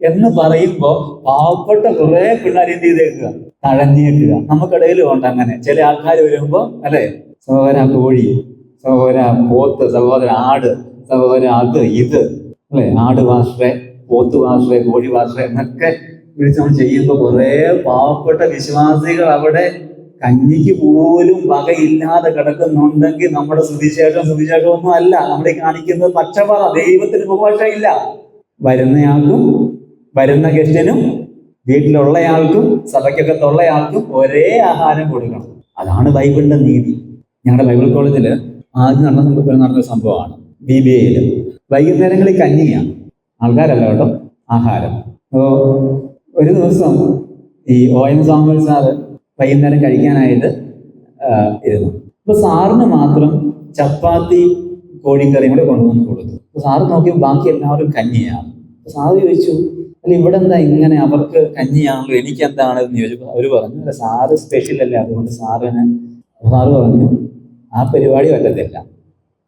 എന്ന് പറയുമ്പോൾ പാവപ്പെട്ട കുറെ പിള്ളേർ എന്ത് ചെയ്തേക്കുക? തഴഞ്ഞേക്കുക. നമുക്കിടയിലും ഉണ്ട് അങ്ങനെ ചില ആൾക്കാർ വരുമ്പോ, അല്ലെ, സഹോദര കോഴി, സഹോദര പോത്ത്, സഹോദര ആട്, സഹോദര അത് ഇത്, അല്ലെ, ആട് വാശ്രേ, പോത്ത് വാശ്രേ, കോഴി വാശ്രേ എന്നൊക്കെ വിളിച്ച് നമ്മൾ ചെയ്യുമ്പോൾ കുറെ പാവപ്പെട്ട വിശ്വാസികൾ അവിടെ കഞ്ഞിക്ക് പോലും വകയില്ലാതെ കിടക്കുന്നുണ്ടെങ്കിൽ നമ്മുടെ സുവിശേഷമൊന്നും അല്ല. നമ്മളെ കാണിക്കുന്നത് പക്ഷപാത. ദൈവത്തിന് ഉപഭാഷയില്ല. വരുന്നയാൾക്കും വരുന്ന ഗസ്റ്റിനും വീട്ടിലുള്ളയാൾക്കും സഭയ്ക്കകത്തുള്ളയാൾക്കും ഒരേ ആഹാരം കൊടുക്കണം. അതാണ് ബൈബിളിന്റെ നീതി. ഞങ്ങളുടെ ബൈബിൾ കോളേജിൽ ആദ്യം നടന്ന സംഭവമാണ്. BBA-യിൽ. വൈകുന്നേരങ്ങളിൽ കഞ്ഞിയാണ്, ആൾക്കാരല്ല കേട്ടോ, ആഹാരം. അപ്പോൾ ഒരു ദിവസം ഈ OM സാമുവൽ സാറ് വൈകുന്നേരം കഴിക്കാനായിട്ട് ഇരുന്നു. അപ്പൊ സാറിന് മാത്രം ചപ്പാത്തി കോഴിക്കറിയും കൂടെ കൊണ്ടുവന്ന് കൊടുത്തു. അപ്പൊ സാറ് നോക്കിയപ്പോൾ ബാക്കി എല്ലാവരും കഞ്ഞിയാണ്. അപ്പൊ സാറ് ചോദിച്ചു, അല്ല ഇവിടെ എന്താ ഇങ്ങനെ, അവർക്ക് കഞ്ഞിയാണല്ലോ, എനിക്ക് എന്താണെന്ന് ചോദിച്ചപ്പോൾ അവർ പറഞ്ഞു, അല്ല സാറ് സ്പെഷ്യൽ അല്ലേ, അതുകൊണ്ട് സാറ് പറഞ്ഞു ആ പരിപാടി പറ്റത്തില്ല,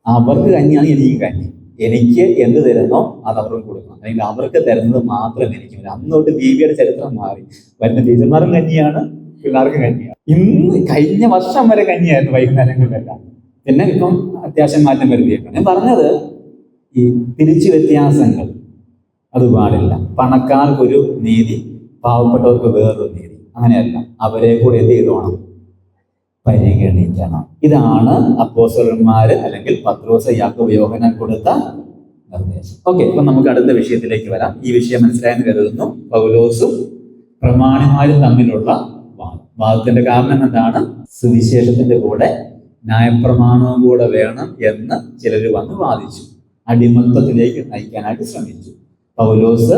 അവർക്ക് കഞ്ഞിയാണ് എനിക്ക് കഞ്ഞി, എനിക്ക് എന്ത് തരുന്നോ അത് അവർക്ക് കൊടുക്കണം, അല്ലെങ്കിൽ അവർക്ക് തരുന്നത് മാത്രം എനിക്ക്. അന്നോട്ട് BBA-യുടെ ചരിത്രം മാറി. വരുന്ന ടീച്ചർമാരും കഞ്ഞിയാണ്, പിള്ളേർക്ക് കഞ്ഞിയാണ്. ഇന്ന് കഴിഞ്ഞ വർഷം വരെ കഞ്ഞിയായിരുന്നു വൈകുന്നേരങ്ങളിലെല്ലാം. പിന്നെ ഇപ്പം അത്യാവശ്യം മാറ്റം വരുത്തിയേക്കാണ്. ഞാൻ പറഞ്ഞത് ഈ തിരിച്ചു വ്യത്യാസങ്ങൾ അത് പാടില്ല. പണക്കാർക്കൊരു നീതി, പാവപ്പെട്ടവർക്ക് വേറൊരു നീതി, അങ്ങനെയല്ല. അവരെ കൂടെ എന്ത് ചെയ്തോണം, പരിഗണിക്കണം. ഇതാണ് അപ്പോസ്തലന്മാര് അല്ലെങ്കിൽ പത്രോസ്, യാക്കോബ്, യോഹന്നാൻ കൊടുത്ത നിർദ്ദേശം. ഓക്കെ, ഇപ്പൊ നമുക്ക് അടുത്ത വിഷയത്തിലേക്ക് വരാം. ഈ വിഷയം മനസ്സിലായെന്ന് കരുതുന്നു. പൗലോസും പ്രമാണിമാരും തമ്മിലുള്ള വാദത്തിന്റെ കാരണം എന്താണ്? സുവിശേഷത്തിന്റെ കൂടെ ന്യായപ്രമാണവും കൂടെ വേണം എന്ന് ചിലർ വന്ന് വാദിച്ചു. അടിമത്തത്തിലേക്ക് നയിക്കാനായിട്ട് ശ്രമിച്ചു. പൗലോസ്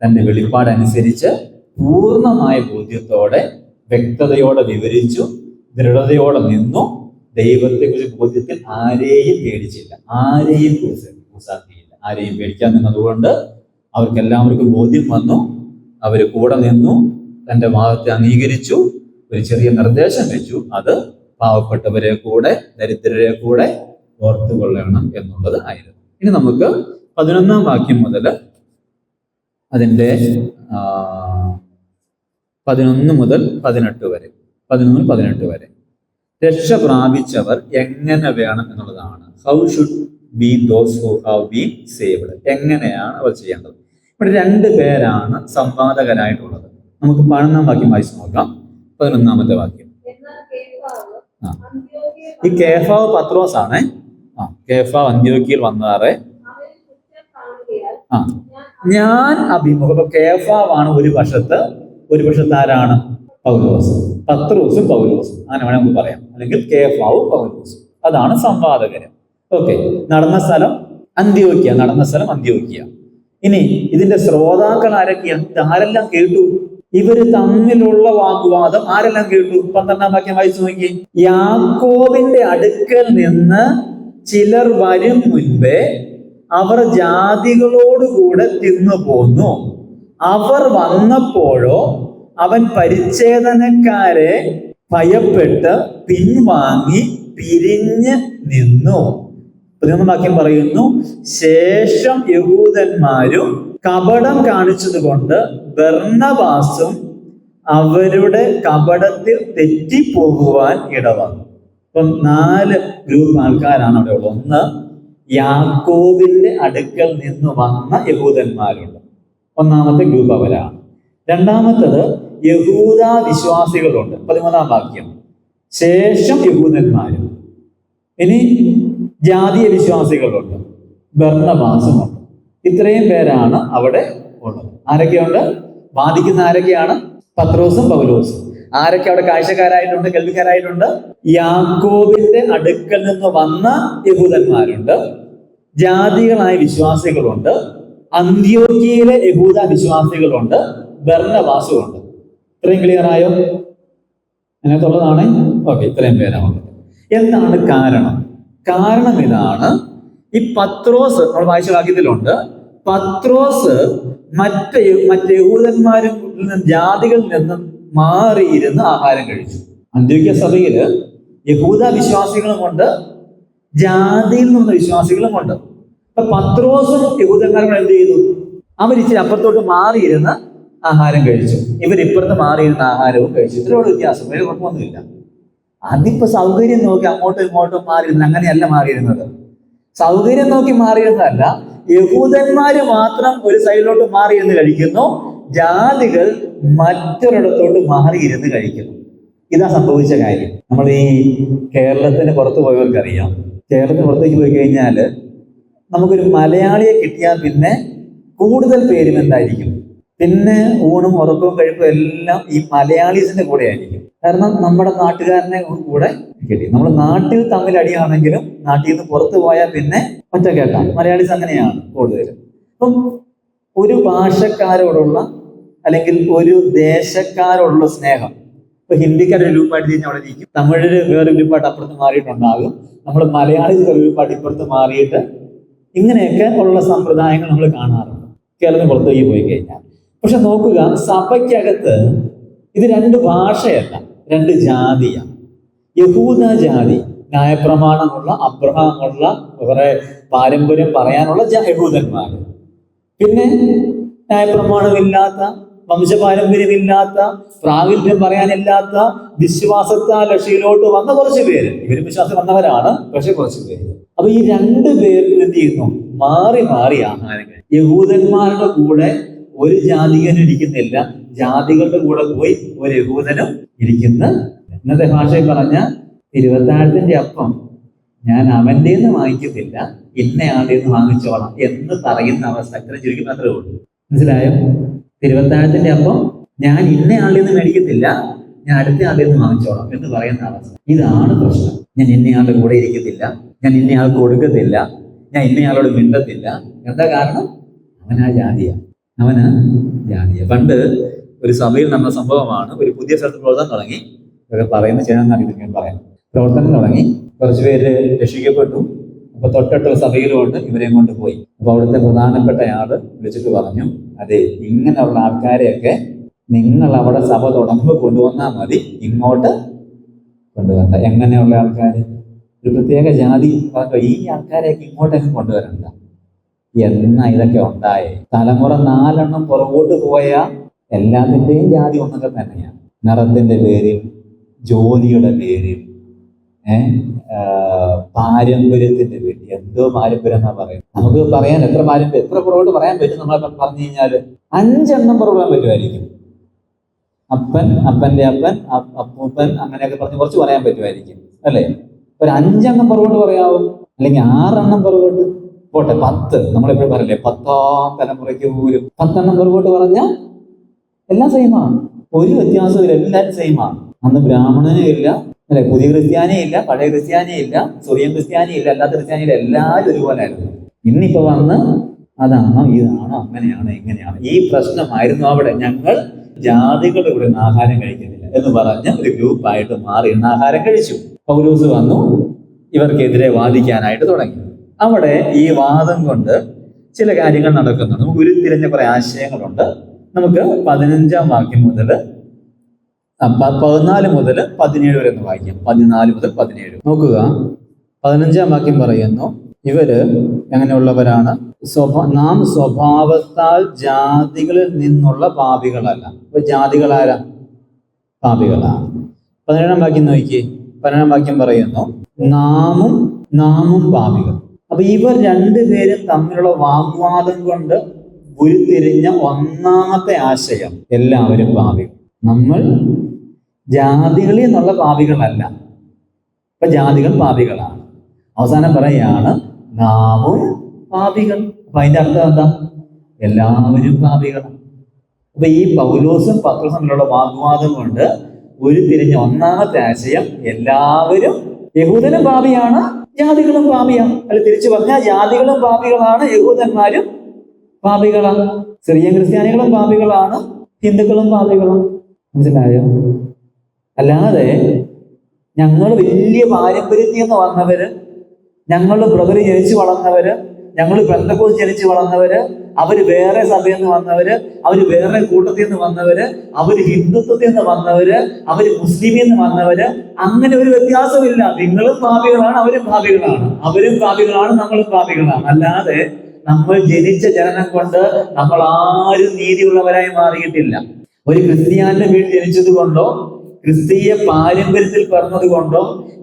തന്റെ വെളിപ്പാടനുസരിച്ച് പൂർണ്ണമായ ബോധ്യത്തോടെ, വ്യക്തതയോടെ വിവരിച്ചു, ദൃഢതയോടെ നിന്നു. ദൈവത്തെക്കുറിച്ച് ബോധ്യത്തിൽ ആരെയും പേടിച്ചില്ല, ആരെയും കൂസാക്കിയില്ല. ആരെയും പേടിക്കാൻ നിന്നതുകൊണ്ട് അവർക്കെല്ലാവർക്കും ബോധ്യം വന്നു. അവര് കൂടെ നിന്നു, തന്റെ വാദത്തെ അംഗീകരിച്ചു, ഒരു ചെറിയ നിർദ്ദേശം വെച്ചു. അത് പാവപ്പെട്ടവരെ കൂടെ ദരിദ്രരെ കൂടെ ഓർത്തുകൊള്ളണം എന്നുള്ളത് ആയിരുന്നു. ഇനി നമുക്ക് 11-ാം വാക്യം മുതൽ അതിൻ്റെ 11 മുതൽ 18 വരെ, 11 18 വരെ രക്ഷ പ്രാപിച്ചവർ എങ്ങനെ വേണം എന്നുള്ളതാണ്. How should be those who have been saved. എങ്ങനെയാണ് അവർ ചെയ്യേണ്ടത്? ഇവിടെ 2 പേരാണ് സംവാദകരായിട്ടുള്ളത്. നമുക്ക് 11-ാം വാക്യം വായിച്ചു നോക്കാം. 11-ാമത്തെ വാക്യം. ഈ കേഫാവ് പത്രോസ് ആണ്. കേഫാവ് അന്ത്യോക്യയിൽ വന്നാറെ ഞാൻ അഭിമുഖം. കേഫാവാണ് ഒരു വശത്ത് ആരാണ്? പൗലോസ്. പത്രോസും പൗലോസും, അങ്ങനെ വേണമെങ്കിൽ നമുക്ക് പറയാം. അല്ലെങ്കിൽ കേഫാവും പൗലോസും, അതാണ് സംവാദകര്. ഓക്കെ, നടന്ന സ്ഥലം അന്ത്യോക്യ. ഇനി ഇതിന്റെ ശ്രോതാക്കൾ ആരൊക്കെയാണ്? ആരെല്ലാം കേട്ടു? ഇവര് തമ്മിലുള്ള വാഗ്വാദം ആരെല്ലാം കേട്ടു? 12-ാം വാക്യം വായിച്ചു നോക്കി. യാക്കോബിന്റെ അടുക്കൽ നിന്ന് ചിലർ വരും മുൻപേ അവർ ജാതികളോടുകൂടെ തിന്നു പോന്നു. അവർ വന്നപ്പോഴോ അവൻ പരിച്ഛേദനക്കാരെ ഭയപ്പെട്ട് പിൻവാങ്ങി പിരിഞ്ഞ് നിന്നു. 11-ാം വാക്യം പറയുന്നു, ശേഷം യഹൂദന്മാരും കപടം കാണിച്ചതുകൊണ്ട് ബർന്നബാസും അവരുടെ കപടത്തിൽ തെറ്റിപ്പോകുവാൻ ഇടവന്നു. അപ്പം 4 ഗ്രൂപ്പ് ആൾക്കാരാണ് അവിടെ ഉള്ളത്. ഒന്ന്, യാക്കോബിന്റെ അടുക്കൽ നിന്ന് വന്ന യഹൂദന്മാരുണ്ട്, ഒന്നാമത്തെ ഗ്രൂപ്പ് അവരാണ്. രണ്ടാമത്തത് യഹൂദ വിശ്വാസികളുണ്ട്, 13-ാം വാക്യം. ശേഷം യഹൂദന്മാരും. ഇനി ജാതീയ വിശ്വാസികളുണ്ട്, ബർന്നബാസുമുണ്ട്. ഇത്രയും പേരാണ് അവിടെ ഉള്ളത്. ആരൊക്കെയുണ്ട്? വാദിക്കുന്ന ആരൊക്കെയാണ്? പത്രോസും പൗലോസും. ആരൊക്കെ അവിടെ കാഴ്ചക്കാരായിട്ടുണ്ട്, കേൾവിക്കാരായിട്ടുണ്ട്? യാക്കോബിന്റെ അടുക്കൽ നിന്ന് വന്ന യഹൂദന്മാരുണ്ട്, ജാതികളായ വിശ്വാസികളുണ്ട്, അന്ത്യോക്യയിലെ യഹൂദ വിശ്വാസികളുണ്ട്, ബർന്നബാസുമുണ്ട്. ഇത്രയും ക്ലിയർ ആയോ? അങ്ങനത്തുള്ളതാണ്. ഓക്കെ, ഇത്രയും പേരാണ്. എന്താണ് കാരണം? കാരണം ഇതാണ്. ഈ പത്രോസ്, നമ്മൾ വായിച്ച വാക്യത്തിലുണ്ട്, പത്രോസ് മറ്റ് യഹൂദന്മാരിൽ നിന്നും ജാതികളിൽ നിന്നും മാറിയിരുന്ന് ആഹാരം കഴിച്ചു. അന്ത്യോക്യ സഭയില് യഹൂദ വിശ്വാസികളുമുണ്ട്, ജാതിയിൽ നിന്നുള്ള വിശ്വാസികളുമുണ്ട്. അപ്പൊ പത്രോസും യഹൂദന്മാരും എന്ത് ചെയ്തു? അവരിച്ചിരി അപ്പുറത്തോട്ട് മാറിയിരുന്ന് ആഹാരം കഴിച്ചു. ഇവരിപ്പുറത്ത് മാറിയിരുന്ന ആഹാരവും കഴിച്ചു. ഇത്രയോട് വ്യത്യാസം, വേറെ കുഴപ്പമൊന്നുമില്ല. അതിപ്പോ സൗകര്യം നോക്കി അങ്ങോട്ടും ഇങ്ങോട്ടും മാറിയിരുന്ന, അങ്ങനെയല്ല മാറിയിരുന്നത്. സൗകര്യം നോക്കി മാറിയിരുന്നതല്ല, യഹൂദന്മാര് മാത്രം ഒരു സൈഡിലോട്ട് മാറിയിരുന്ന് കഴിക്കുന്നു, ജാതികൾ മറ്റൊരിടത്തോട്ട് മാറിയിരുന്ന് കഴിക്കുന്നു. ഇതാ സംഭവിച്ച കാര്യം. നമ്മൾ ഈ കേരളത്തിന് പുറത്ത് പോയവർക്കറിയാം. കേരളത്തിന് പുറത്തേക്ക് പോയി കഴിഞ്ഞാൽ നമുക്കൊരു മലയാളിയെ കിട്ടിയാൽ പിന്നെ കൂടുതൽ പേരും എന്തായിരിക്കും? പിന്നെ ഊണും ഉറക്കവും കഴിപ്പും എല്ലാം ഈ മലയാളീസിന്റെ കൂടെ ആയിരിക്കും. കാരണം നമ്മുടെ നാട്ടുകാരനെ കൂടെ കിട്ടി. നമ്മൾ നാട്ടിൽ തമ്മിൽ അടിയാണെങ്കിലും നാട്ടിൽ നിന്ന് പുറത്തു പോയാൽ പിന്നെ ഒറ്റക്കേട്ടാണ്. മലയാളീസ് അങ്ങനെയാണ് കൂടുതലും. അപ്പം ഒരു ഭാഷക്കാരോടുള്ള അല്ലെങ്കിൽ ഒരു ദേശക്കാരോടുള്ള സ്നേഹം, ഇപ്പൊ ഹിന്ദിക്കാരുടെ ഗ്രൂപ്പായിട്ട് തിരിഞ്ഞ് അവിടെ ഇരിക്കും, തമിഴിൽ വേറെ ഗ്രൂപ്പായിട്ട് അപ്പുറത്ത് മാറിയിട്ടുണ്ടാകും, നമ്മൾ മലയാളി ഗ്രൂപ്പായിട്ട് ഇപ്പുറത്ത് മാറിയിട്ട് ഇങ്ങനെയൊക്കെ ഉള്ള സമ്പ്രദായങ്ങൾ നമ്മൾ കാണാറുണ്ട് കേരളത്തിന് പുറത്തേക്ക് പോയി കഴിഞ്ഞാൽ. പക്ഷെ നോക്കുക, സഭയ്ക്കകത്ത് ഇത് രണ്ട് ഭാഷയല്ല, രണ്ട് ജാതിയാണ്. യഹൂദ ജാതി, ന്യായപ്രമാണമുള്ള, അബ്രഹാമുള്ള, കുറെ പാരമ്പര്യം പറയാനുള്ള യഹൂദന്മാർ, പിന്നെ ന്യായപ്രമാണമില്ലാത്ത, വംശപാരമ്പര്യമില്ലാത്ത, പ്രാഗൽഭ്യം പറയാനില്ലാത്ത, വിശ്വാസത്താൽ രക്ഷയിലോട്ട് വന്ന കുറച്ച് പേര്. ഇവരും വിശ്വാസം വന്നവരാണ്, പക്ഷെ കുറച്ച് പേര്. അപ്പൊ ഈ രണ്ട് പേരിൽ എന്ത് ചെയ്യുന്നു? മാറി മാറി ആഹാരം കഴിക്കും. യഹൂദന്മാരുടെ കൂടെ ഒരു ജാതികനും ഇരിക്കുന്നില്ല, ജാതികളുടെ കൂടെ പോയി ഒരു യഹൂദനും ഇരിക്കുന്ന. ഇന്നത്തെ ഭാഷയിൽ പറഞ്ഞ തിരുവത്താഴത്തിന്റെ അപ്പം ഞാൻ അവന്റെ നിന്ന് വാങ്ങിക്കുന്നില്ല, ഇന്നയാളുടെ നിന്ന് വാങ്ങിച്ചോളാം എന്ന് പറയുന്ന അവസ്ഥ. അത്ര ചുരുക്കി മാത്രമേ ഉള്ളൂ. മനസ്സിലായോ? തിരുവത്താഴത്തിന്റെ അപ്പം ഞാൻ ഇന്നയാളുടെ നിന്ന് മേടിക്കത്തില്ല, ഞാൻ അടുത്ത ആളുടെ നിന്ന് വാങ്ങിച്ചോളാം എന്ന് പറയുന്ന അവസ്ഥ. ഇതാണ് പ്രശ്നം. ഞാൻ ഇന്നയാളുടെ കൂടെ ഇരിക്കത്തില്ല, ഞാൻ ഇന്നയാൾക്ക് കൊടുക്കത്തില്ല, ഞാൻ ഇന്നയാളോട് മിണ്ടത്തില്ല. എന്താ കാരണം? അവനാ ജാതിയാണ്, അവനാ ജാതിയ. പണ്ട് ഒരു സഭയിൽ നടന്ന സംഭവമാണ്. ഒരു പുതിയ സ്ഥലത്ത് പ്രവർത്തനം തുടങ്ങി. ഇതൊക്കെ പറയുന്ന ചെയ്യാൻ പറയാം. പ്രവർത്തനം തുടങ്ങി, കുറച്ച് പേര് രക്ഷിക്കപ്പെട്ടു. അപ്പൊ തൊട്ടടുത്ത സഭയിലുകൊണ്ട് ഇവരെയും കൊണ്ട് പോയി. അപ്പൊ അവിടുത്തെ പ്രധാനപ്പെട്ട ആള് വിളിച്ചിട്ട് പറഞ്ഞു, അതെ, ഇങ്ങനെയുള്ള ആൾക്കാരെയൊക്കെ നിങ്ങൾ അവിടെ സഭ തുടങ്ങുമ്പോൾ കൊണ്ടുവന്നാൽ മതി, ഇങ്ങോട്ട് കൊണ്ടുവരണ്ട. എങ്ങനെയുള്ള ആൾക്കാർ? ഒരു പ്രത്യേക ജാതി ഈ ആൾക്കാരെയൊക്കെ ഇങ്ങോട്ടൊക്കെ കൊണ്ടുവരണ്ട എന്നാ ഇതൊക്കെ ഉണ്ടായേ. തലമുറ 4 പുറകോട്ട് പോയ എല്ലാത്തിൻ്റെയും ജാതി ഒന്നൊക്കെ തന്നെയാണ്. നിറത്തിന്റെ പേരിൽ, ജോലിയുടെ പേരിൽ, പാരമ്പര്യത്തിന്റെ പേരിൽ. എന്തോ പാരമ്പര്യം എന്നാ പറയുന്നത്. നമുക്ക് പറയാൻ എത്ര പാരമ്പര്യം, എത്ര പുറകോട്ട് പറയാൻ പറ്റും? നമ്മൾ പറഞ്ഞു കഴിഞ്ഞാൽ 5 പുറകോട്ട് പറ്റുമായിരിക്കും. അപ്പൻ, അപ്പന്റെ അപ്പൻ, അപ്പൂപ്പൻ, അങ്ങനെയൊക്കെ പറഞ്ഞ് കുറച്ച് പറയാൻ പറ്റുമായിരിക്കും, അല്ലേ? ഒരു 5 പുറകോട്ട് പറയാവും, അല്ലെങ്കിൽ 6 പുറകോട്ട് പോട്ടെ, 10. നമ്മളെപ്പോഴും പറയില്ലേ, 10ാം തലമുറയ്ക്ക് പോലും 10 പുറകോട്ട് പറഞ്ഞാൽ എല്ലാം സെയിമാണ്, ഒരു വ്യത്യാസവും ഇല്ല, എല്ലാവരും സെയിമാണ്. അന്ന് ബ്രാഹ്മണനും ഇല്ല, അല്ലെ, പുതിയ ക്രിസ്ത്യാനിയും ഇല്ല, പഴയ ക്രിസ്ത്യാനിയും ഇല്ല, സൊറിയൻ ക്രിസ്ത്യാനിയും ഇല്ല, അല്ലാത്ത ക്രിസ്ത്യാനിയില്ല, എല്ലാവരും ഒരുപോലെ ആയിരുന്നു. ഇന്നിപ്പോ വന്ന് അതാണോ ഇതാണോ അങ്ങനെയാണോ ഇങ്ങനെയാണോ ഈ പ്രശ്നമായിരുന്നു അവിടെ. ഞങ്ങൾ ജാതികളുടെ കൂടെ ആഹാരം കഴിക്കുന്നില്ല എന്ന് പറഞ്ഞ് ഒരു ഗ്രൂപ്പായിട്ട് മാറി ആഹാരം കഴിച്ചു. പൗലോസ് വന്നു, ഇവർക്കെതിരെ വാദിക്കാനായിട്ട് തുടങ്ങി. അവിടെ ഈ വാദം കൊണ്ട് ചില കാര്യങ്ങൾ നടക്കുന്നുണ്ട്. നമുക്ക് ഉരുത്തിരിഞ്ഞ കുറെ ആശയങ്ങളുണ്ട്. നമുക്ക് 15-ാം വാക്യം മുതൽ 14 മുതൽ 17 വരെ ഒന്ന് വായിക്കാം. 14 മുതൽ 17 നോക്കുക. 15-ാം വാക്യം പറയുന്നു, ഇവര് എങ്ങനെയുള്ളവരാണ്? നാം സ്വഭാവത്താൽ ജാതികളിൽ നിന്നുള്ള പാപികളല്ല. അപ്പൊ ജാതികളാരാ? പാപികളാണ്. 17-ാം വാക്യം നോക്കിയേ. 17-ാം വാക്യം പറയുന്നു, നാമും പാപികൾ. അപ്പൊ ഇവർ രണ്ടുപേരും തമ്മിലുള്ള വാഗ്വാദം കൊണ്ട് ഉരുത്തിരിഞ്ഞ ഒന്നാമത്തെ ആശയം, എല്ലാവരും പാപികൾ. നമ്മൾ ജാതികളിൽ നിന്നുള്ള പാപികളല്ല, ഇപ്പൊ ജാതികൾ പാപികളാണ്. അവസാനം പറയുകയാണ് നാമും പാപികൾ. അപ്പൊ അതിന്റെ അർത്ഥം എന്താ? എല്ലാവരും പാപികളാണ്. അപ്പൊ ഈ പൗലോസും പത്രോസും തമ്മിലുള്ള വാഗ്വാദം കൊണ്ട് ഉരുത്തിരിഞ്ഞ ഒന്നാമത്തെ ആശയം, എല്ലാവരും, യഹൂദനും പാപിയാണ്, ജാതികളും പാപിയാണ്. അല്ല, തിരിച്ചു പറഞ്ഞാൽ ജാതികളും പാപികളാണ്, യഹൂദന്മാരും പാപികളാണ്, സിറിയൻ ക്രിസ്ത്യാനികളും പാപികളാണ്, ഹിന്ദുക്കളും പാപികളാണ്. മനസ്സിലായോ? അല്ലാതെ ഞങ്ങൾ വലിയ പാരമ്പര്യത്തിൽ നിന്ന് വന്നവര്, ഞങ്ങൾ ബ്രദർ ജനിച്ചു വളർന്നവര്, ഞങ്ങൾ പെന്തക്കോസ്ത് ജനിച്ചു വളർന്നവര്, അവര് വേറെ സഭയിൽ നിന്ന് വന്നവര്, അവര് വേറെ കൂട്ടത്തിൽ നിന്ന് വന്നവര്, അവര് ഹിന്ദുത്വത്തിൽ നിന്ന് വന്നവര്, അവര് മുസ്ലിമിൽ നിന്ന് വന്നവര്, അങ്ങനെ ഒരു വ്യത്യാസമില്ല. നിങ്ങളും പാപികളാണ്, അവരും പാപികളാണ്, അവരും പാപികളാണ്, നമ്മളും പാപികളാണ്. അല്ലാതെ നമ്മൾ ജനിച്ച ജനനം കൊണ്ട് നമ്മൾ ആരും നീതിയുള്ളവരായി മാറിയിട്ടില്ല. ഒരു ക്രിസ്ത്യാനിയുടെ വീട്ടിൽ ജനിച്ചത് കൊണ്ടോ, ക്രിസ്തീയ പാരമ്പര്യത്തിൽ പറഞ്ഞത് കൊണ്ടോ,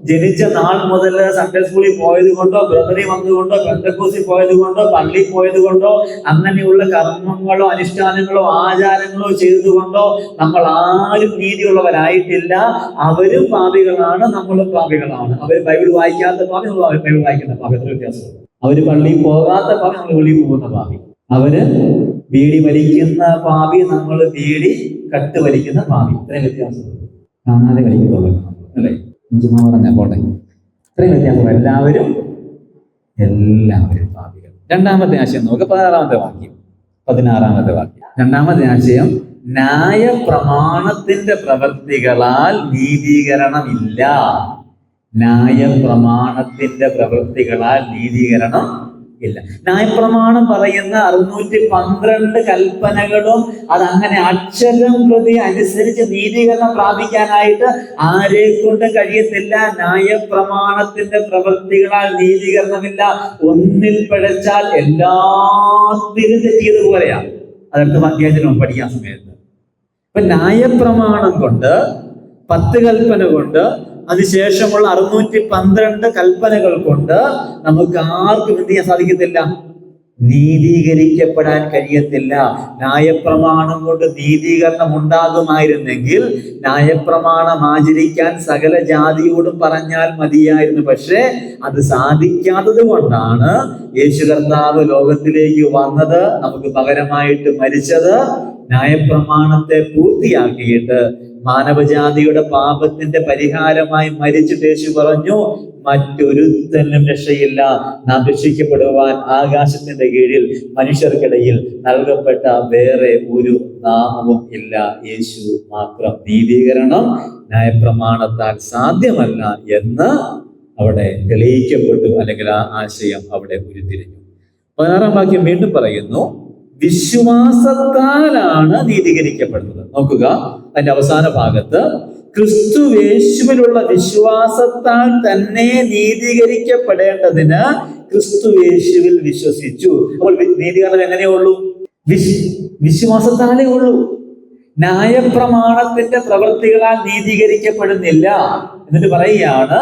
ജനിച്ച നാൾ മുതൽ സൺഡേ സ്കൂളിൽ പോയത് കൊണ്ടോ, ബ്രദറിൽ വന്നുകൊണ്ടോ, പെന്തക്കോസ്തിൽ പോയത് കൊണ്ടോ, പള്ളിയിൽ പോയത് കൊണ്ടോ, അങ്ങനെയുള്ള കർമ്മങ്ങളോ അനുഷ്ഠാനങ്ങളോ ആചാരങ്ങളോ ചെയ്തുകൊണ്ടോ നമ്മൾ ആരും നീതിയുള്ളവരായിട്ടില്ല. അവരും പാപികളാണ്, നമ്മളും പാപികളാണ്. അവർ ബൈബിൾ വായിക്കാത്ത പാപി, നമ്മൾ ബൈബിൾ വായിക്കുന്ന പാപി. എത്ര വ്യത്യാസം! അവര് പള്ളിയിൽ പോകാത്ത പാപി, നമ്മൾ പള്ളിയിൽ പോകുന്ന പാപി. അവര് ബീഡി വലിക്കുന്ന പാപി, നമ്മൾ ബീഡി കട്ട് വലിക്കുന്ന പാപി. ഇത്രയും വ്യത്യാസം. കാണാതെ കളിക്കത്തുള്ളൂ, അല്ലേ? ചുമ്മാ പറഞ്ഞ പോട്ടെ. ഇത്രയും വ്യത്യാസം. എല്ലാവരും പാപികൾ. രണ്ടാമത്തെ ആശയം നോക്ക്, 16-ാമത്തെ വാക്യം. രണ്ടാമത്തെ ആശയം, ന്യായ പ്രമാണത്തിന്റെ പ്രവൃത്തികളാൽ നീതീകരണമില്ല. ന്യായ പ്രമാണത്തിന്റെ പ്രവൃത്തികളാൽ നീതീകരണം ഇല്ല. ന്യായപ്രമാണം പറയുന്ന 612 കൽപ്പനകളും അതങ്ങനെ അക്ഷരം പ്രതി അനുസരിച്ച് നീതീകരണം പ്രാപിക്കാനായിട്ട് ആരെ കൊണ്ടും കഴിയത്തില്ല. ന്യായപ്രമാണത്തിന്റെ പ്രവൃത്തികളാൽ നീതീകരണമില്ല. ഒന്നിൽ പിഴച്ചാൽ എല്ലാത്തിലും തെറ്റിയതുപോലെയാണ്. അതെടുത്ത് അധ്യായത്തിനും പഠിക്കാൻ സമയത്ത്. അപ്പൊ ന്യായപ്രമാണം കൊണ്ട് 10 കൽപ്പന കൊണ്ട് അതിനുശേഷമുള്ള 612 കൽപ്പനകൾ കൊണ്ട് നമുക്ക് ആർക്കും എന്ത് ചെയ്യാൻ സാധിക്കത്തില്ല? നീതീകരിക്കപ്പെടാൻ കഴിയത്തില്ല. ന്യായപ്രമാണം കൊണ്ട് നീതീകരണം ഉണ്ടാകുമായിരുന്നെങ്കിൽ ന്യായപ്രമാണം ആചരിക്കാൻ സകല ജാതിയോടും പറഞ്ഞാൽ മതിയായിരുന്നു. പക്ഷെ അത് സാധിക്കാത്തത് കൊണ്ടാണ് യേശു കർത്താവ് ലോകത്തിലേക്ക് വന്നത്, നമുക്ക് പകരമായിട്ട് മരിച്ചത്. ന്യായപ്രമാണത്തെ പൂർത്തിയാക്കിയിട്ട് മാനവജാതിയുടെ പാപത്തിന്റെ പരിഹാരമായി മരിച്ചിട്ട് യേശു പറഞ്ഞു, മറ്റൊരുത്തനും രക്ഷയില്ല. നാം രക്ഷിക്കപ്പെടുവാൻ ആകാശത്തിന്റെ കീഴിൽ മനുഷ്യർക്കിടയിൽ നൽകപ്പെട്ട വേറെ ഒരു നാമവും ഇല്ല, യേശു മാത്രം. നീതീകരണം ന്യായപ്രമാണത്താൽ സാധ്യമല്ല എന്ന് അവിടെ തെളിയിക്കപ്പെട്ടു, അല്ലെങ്കിൽ ആ ആശയം അവിടെ ഉരുത്തിരിഞ്ഞു. 16-ാം വാക്യം വീണ്ടും പറയുന്നു, വിശ്വാസത്താലാണ് നീതീകരിക്കപ്പെടുന്നത്. നോക്കുക, അതിന്റെ അവസാന ഭാഗത്ത്, ക്രിസ്തുവേശുവിലുള്ള വിശ്വാസത്താൽ തന്നെ നീതീകരിക്കപ്പെടേണ്ടതിന് ക്രിസ്തുവേശുവിൽ വിശ്വസിച്ചു. അപ്പോൾ നീതീകരണം എങ്ങനെയേ ഉള്ളൂ? വിശ്വാസത്താലേ ഉള്ളൂ. ന്യായപ്രമാണത്തിന്റെ പ്രവൃത്തികളാൽ നീതീകരിക്കപ്പെടുന്നില്ല. എന്നിട്ട് പറയുകയാണ്,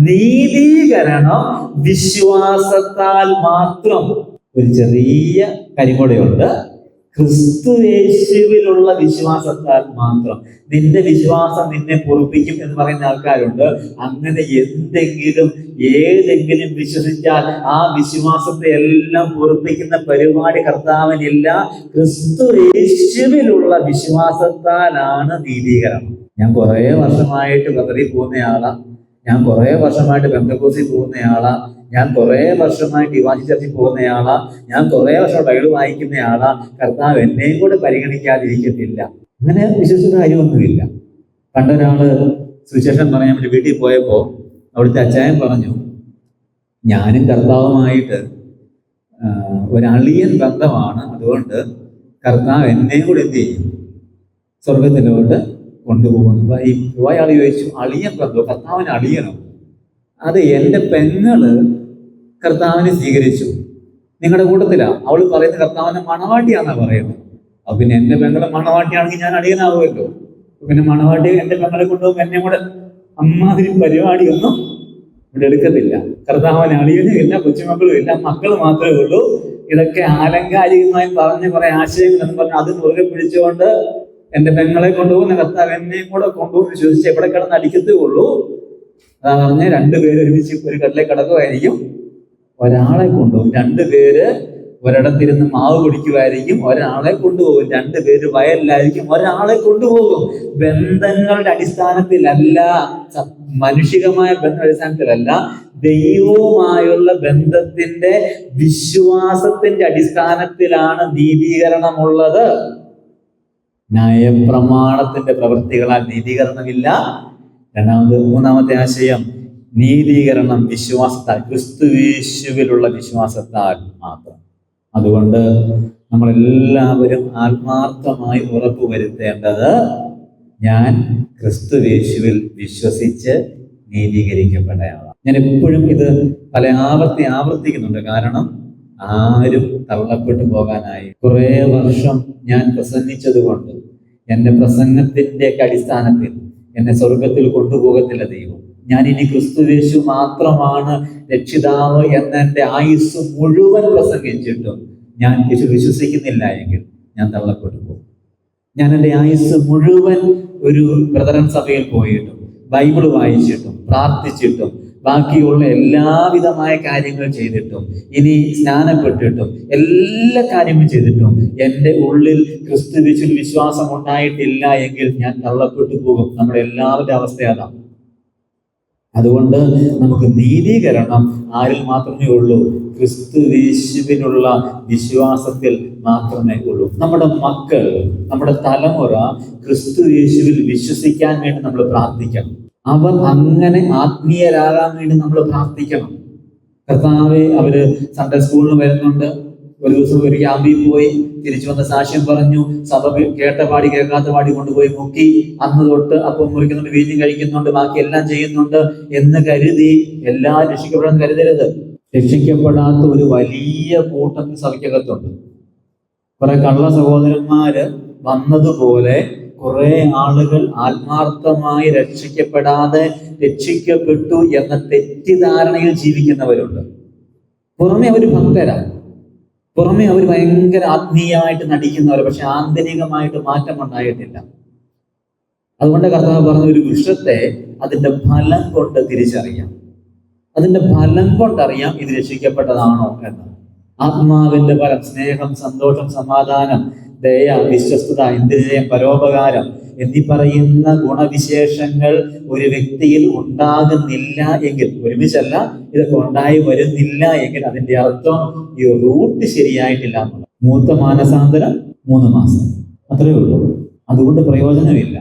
നീതീകരണം വിശ്വാസത്താൽ മാത്രം. ഒരു ചെറിയ കരികൂടെയുണ്ട്, ക്രിസ്തുയേശുവിലുള്ള വിശ്വാസത്താൽ മാത്രം. നിന്റെ വിശ്വാസം നിന്നെ പൊറുപ്പിക്കും എന്ന് പറയുന്ന ആൾക്കാരുണ്ട്. അങ്ങനെ ഏതെങ്കിലും വിശ്വസിച്ചാൽ ആ വിശ്വാസത്തെ എല്ലാം പൊറുപ്പിക്കുന്ന പരിപാടി കർത്താവിനില്ല. ക്രിസ്തുയേശുവിലുള്ള വിശ്വാസത്താലാണ് നീതീകരണം. ഞാൻ കുറെ വർഷമായിട്ട് ബ്രദറിൽ പോകുന്നയാളാ, ഞാൻ കുറെ വർഷമായിട്ട് പെന്തക്കോസിൽ പോകുന്നയാളാ, ഞാൻ കുറെ വർഷമായിട്ട് ഡിവാഞ്ചി ചർച്ചിൽ പോകുന്നയാളാ, ഞാൻ കുറെ വർഷം ബൈബിൾ വായിക്കുന്നയാളാ, കർത്താവ് എന്നെയും കൂടെ പരിഗണിക്കാതിരിക്കത്തില്ല. അങ്ങനെ വിശ്വസിക്കുന്ന കാര്യമൊന്നുമില്ല. പണ്ടൊരാള് സുവിശേഷം പറയാൻ വേണ്ടി വീട്ടിൽ പോയപ്പോൾ അവിടുത്തെ അച്ചായൻ പറഞ്ഞു, ഞാനും കർത്താവുമായിട്ട് ഒരളിയൻ ബന്ധമാണ്, അതുകൊണ്ട് കർത്താവ് എന്നെയും കൂടെ എന്ത് ചെയ്യും? സ്വർഗത്തിലോട്ട് കൊണ്ടുപോകുന്നു. അപ്പൊ ഈ പോയ ആൾ ചോദിച്ചു, അളിയൻ ബന്ധം? കർത്താവിന് അളിയനോ? അത് എൻ്റെ പെങ്ങള് കർത്താവിനെ സ്വീകരിച്ചു, നിങ്ങളുടെ കൂട്ടത്തിലാ. അവള് പറയുന്നത് കർത്താവിന്റെ മണവാട്ടിയാന്നാ പറയുന്നത്. അപ്പൊ പിന്നെ എന്റെ പെങ്ങളെ മണവാട്ടിയാണെങ്കിൽ ഞാൻ അടിയനാവുമല്ലോ. പിന്നെ മണവാട്ടി എന്റെ പെങ്ങളെ കൊണ്ടുപോകും, എന്നെ കൂടെ അമ്മാതിരി പരിപാടിയൊന്നും ഇവിടെ എടുക്കത്തില്ല. കർത്താവിന് അളിയനും ഇല്ല, കൊച്ചുമക്കളും ഇല്ല, മക്കൾ മാത്രമേ ഉള്ളൂ. ഇതൊക്കെ ആലങ്കാരികമായി പറഞ്ഞ കുറെ ആശയങ്ങൾ എന്ന് പറഞ്ഞ് അത് മുറുകെ പിടിച്ചുകൊണ്ട് എന്റെ പെങ്ങളെ കൊണ്ടുപോകുന്ന കർത്താവ് എന്നെയും കൂടെ കൊണ്ടുപോകുന്ന വിശ്വസിച്ച് എവിടെ കിടന്ന് അടിക്കത്തേ ഉള്ളൂ. അതാ പറഞ്ഞ് 2 പേര് ഒരുമിച്ച് ഒരു കടലിൽ കിടക്കുമായിരിക്കും, ഒരാളെ കൊണ്ടുപോകും. 2 പേര് ഒരിടത്തിരുന്ന് മാവ് കുടിക്കുമായിരിക്കും, ഒരാളെ കൊണ്ടുപോകും. 2 പേര് വയലിലായിരിക്കും, ഒരാളെ കൊണ്ടുപോകും. ബന്ധങ്ങളുടെ അടിസ്ഥാനത്തിലല്ല, മാനുഷികമായ ബന്ധങ്ങളുടെ അടിസ്ഥാനത്തിലല്ല, ദൈവവുമായുള്ള ബന്ധത്തിന്റെ വിശ്വാസത്തിന്റെ അടിസ്ഥാനത്തിലാണ് നീതീകരണമുള്ളത്. ന്യായപ്രമാണത്തിന്റെ പ്രവൃത്തികളാൽ നീതീകരണമില്ല. മൂന്നാമത്തെ ആശയം, നീതീകരണം വിശ്വാസത്താൽ, ക്രിസ്തുയേശുവിലുള്ള വിശ്വാസത്താൽ മാത്രം. അതുകൊണ്ട് നമ്മളെല്ലാവരും ആത്മാർത്ഥമായി ഉറപ്പുവരുത്തേണ്ടത്, ഞാൻ ക്രിസ്തുയേശുവിൽ വിശ്വസിച്ച് നീതീകരിക്കപ്പെട്ടയാളാണ്. ഞാൻ എപ്പോഴും ഇത് പല ആവർത്തിക്കുന്നുണ്ട്. കാരണം ആരും തള്ളപ്പെട്ടു പോകാനായി. കുറെ വർഷം ഞാൻ പ്രസംഗിച്ചത് കൊണ്ട് എൻ്റെ പ്രസംഗത്തിന്റെ അടിസ്ഥാനത്തിൽ എന്നെ സ്വർഗത്തിൽ കൊണ്ടുപോകത്തില്ല ദൈവം. ഞാൻ ഇനി ക്രിസ്തുയേശു മാത്രമാണ് രക്ഷിതാവ് എന്ന എൻ്റെ ആയുസ് മുഴുവൻ പ്രസംഗിച്ചിട്ടും ഞാൻ വിശ്വസിക്കുന്നില്ല എങ്കിൽ ഞാൻ തള്ളപ്പെട്ടു പോകും. ഞാൻ എൻ്റെ ആയുസ് മുഴുവൻ ഒരു ബ്രദറൻ സഭയിൽ പോയിട്ടും ബൈബിൾ വായിച്ചിട്ടും പ്രാർത്ഥിച്ചിട്ടും ബാക്കിയുള്ള എല്ലാവിധമായ കാര്യങ്ങൾ ചെയ്തിട്ടും ഇനി സ്നാനപ്പെട്ടിട്ടും എല്ലാ കാര്യങ്ങളും ചെയ്തിട്ടും എൻ്റെ ഉള്ളിൽ ക്രിസ്തുവിൽ വിശ്വാസം ഉണ്ടായിട്ടില്ല എങ്കിൽ ഞാൻ തള്ളപ്പെട്ടു പോകും. നമ്മുടെ എല്ലാവരുടെ അവസ്ഥ അതാണ്. അതുകൊണ്ട് നമുക്ക് നീതീകരണം ആരിൽ മാത്രമേ ഉള്ളൂ? ക്രിസ്തുയേശുവിനുള്ള വിശ്വാസത്തിൽ മാത്രമേ ഉള്ളൂ. നമ്മുടെ മക്കൾ, നമ്മുടെ തലമുറ ക്രിസ്തുയേശുവിൽ വിശ്വസിക്കാൻ വേണ്ടി നമ്മൾ പ്രാർത്ഥിക്കണം. അവർ അങ്ങനെ ആത്മീയരാകാൻ വേണ്ടി നമ്മൾ പ്രാർത്ഥിക്കണം. കർത്താവെ, അവര് സൺഡേ സ്കൂളിൽ വരുന്നുണ്ട്, ഒരു ദിവസം ഒരു ക്യാമ്പിൽ പോയി തിരിച്ചു വന്ന സാക്ഷ്യം പറഞ്ഞു, സഭ കേട്ട പാടി കേൾക്കാത്ത പാടി കൊണ്ടുപോയി മുക്കി, അന്ന് തൊട്ട് അപ്പം മുറിക്കുന്നുണ്ട്, വീഞ്ഞും കഴിക്കുന്നുണ്ട്, ബാക്കി എല്ലാം ചെയ്യുന്നുണ്ട് എന്ന് കരുതി എല്ലാ രക്ഷിക്കപ്പെടാൻ കരുതരുത്. രക്ഷിക്കപ്പെടാത്ത ഒരു വലിയ കൂട്ടം സഭയ്ക്കകത്തുണ്ട്. കുറെ കള്ള സഹോദരന്മാര് വന്നതുപോലെ കുറെ ആളുകൾ ആത്മാർത്ഥമായി രക്ഷിക്കപ്പെടാതെ രക്ഷിക്കപ്പെട്ടു എന്ന തെറ്റിദ്ധാരണയിൽ ജീവിക്കുന്നവരുണ്ട്. പുറമെ അവർ ഭക്തരാണ്, പുറമെ അവർ ഭയങ്കര ആത്മീയമായിട്ട് നടിക്കുന്നവർ, പക്ഷെ ആന്തരികമായിട്ട് മാറ്റം ഉണ്ടായിട്ടില്ല. അതുകൊണ്ട് കർത്താവ് പറഞ്ഞ ഒരു വൃക്ഷത്തെ അതിന്റെ ഫലം കൊണ്ട് തിരിച്ചറിയാം. അതിന്റെ ഫലം കൊണ്ടറിയാം ഇത് രക്ഷിക്കപ്പെട്ടതാണോ എന്ന്. ആത്മാവിന്റെ ഫലം സ്നേഹം, സന്തോഷം, സമാധാനം, ദയ, വിശ്വസ്തത, ഇന്ദ്രിയം, പരോപകാരം എന്നീ പറയുന്ന ഗുണവിശേഷങ്ങൾ ഒരു വ്യക്തിയിൽ ഉണ്ടാകുന്നില്ല എങ്കിൽ, ഒരുമിച്ചല്ല, ഇതൊക്കെ ഉണ്ടായി വരുന്നില്ല എങ്കിൽ അതിന്റെ അർത്ഥം ഈ റൂട്ട് ശരിയായിട്ടില്ല എന്നുള്ളത്. മൂത്ത മാനസാന്തരം 3 മാസം, അത്രയേ ഉള്ളൂ. അതുകൊണ്ട് പ്രയോജനമില്ല.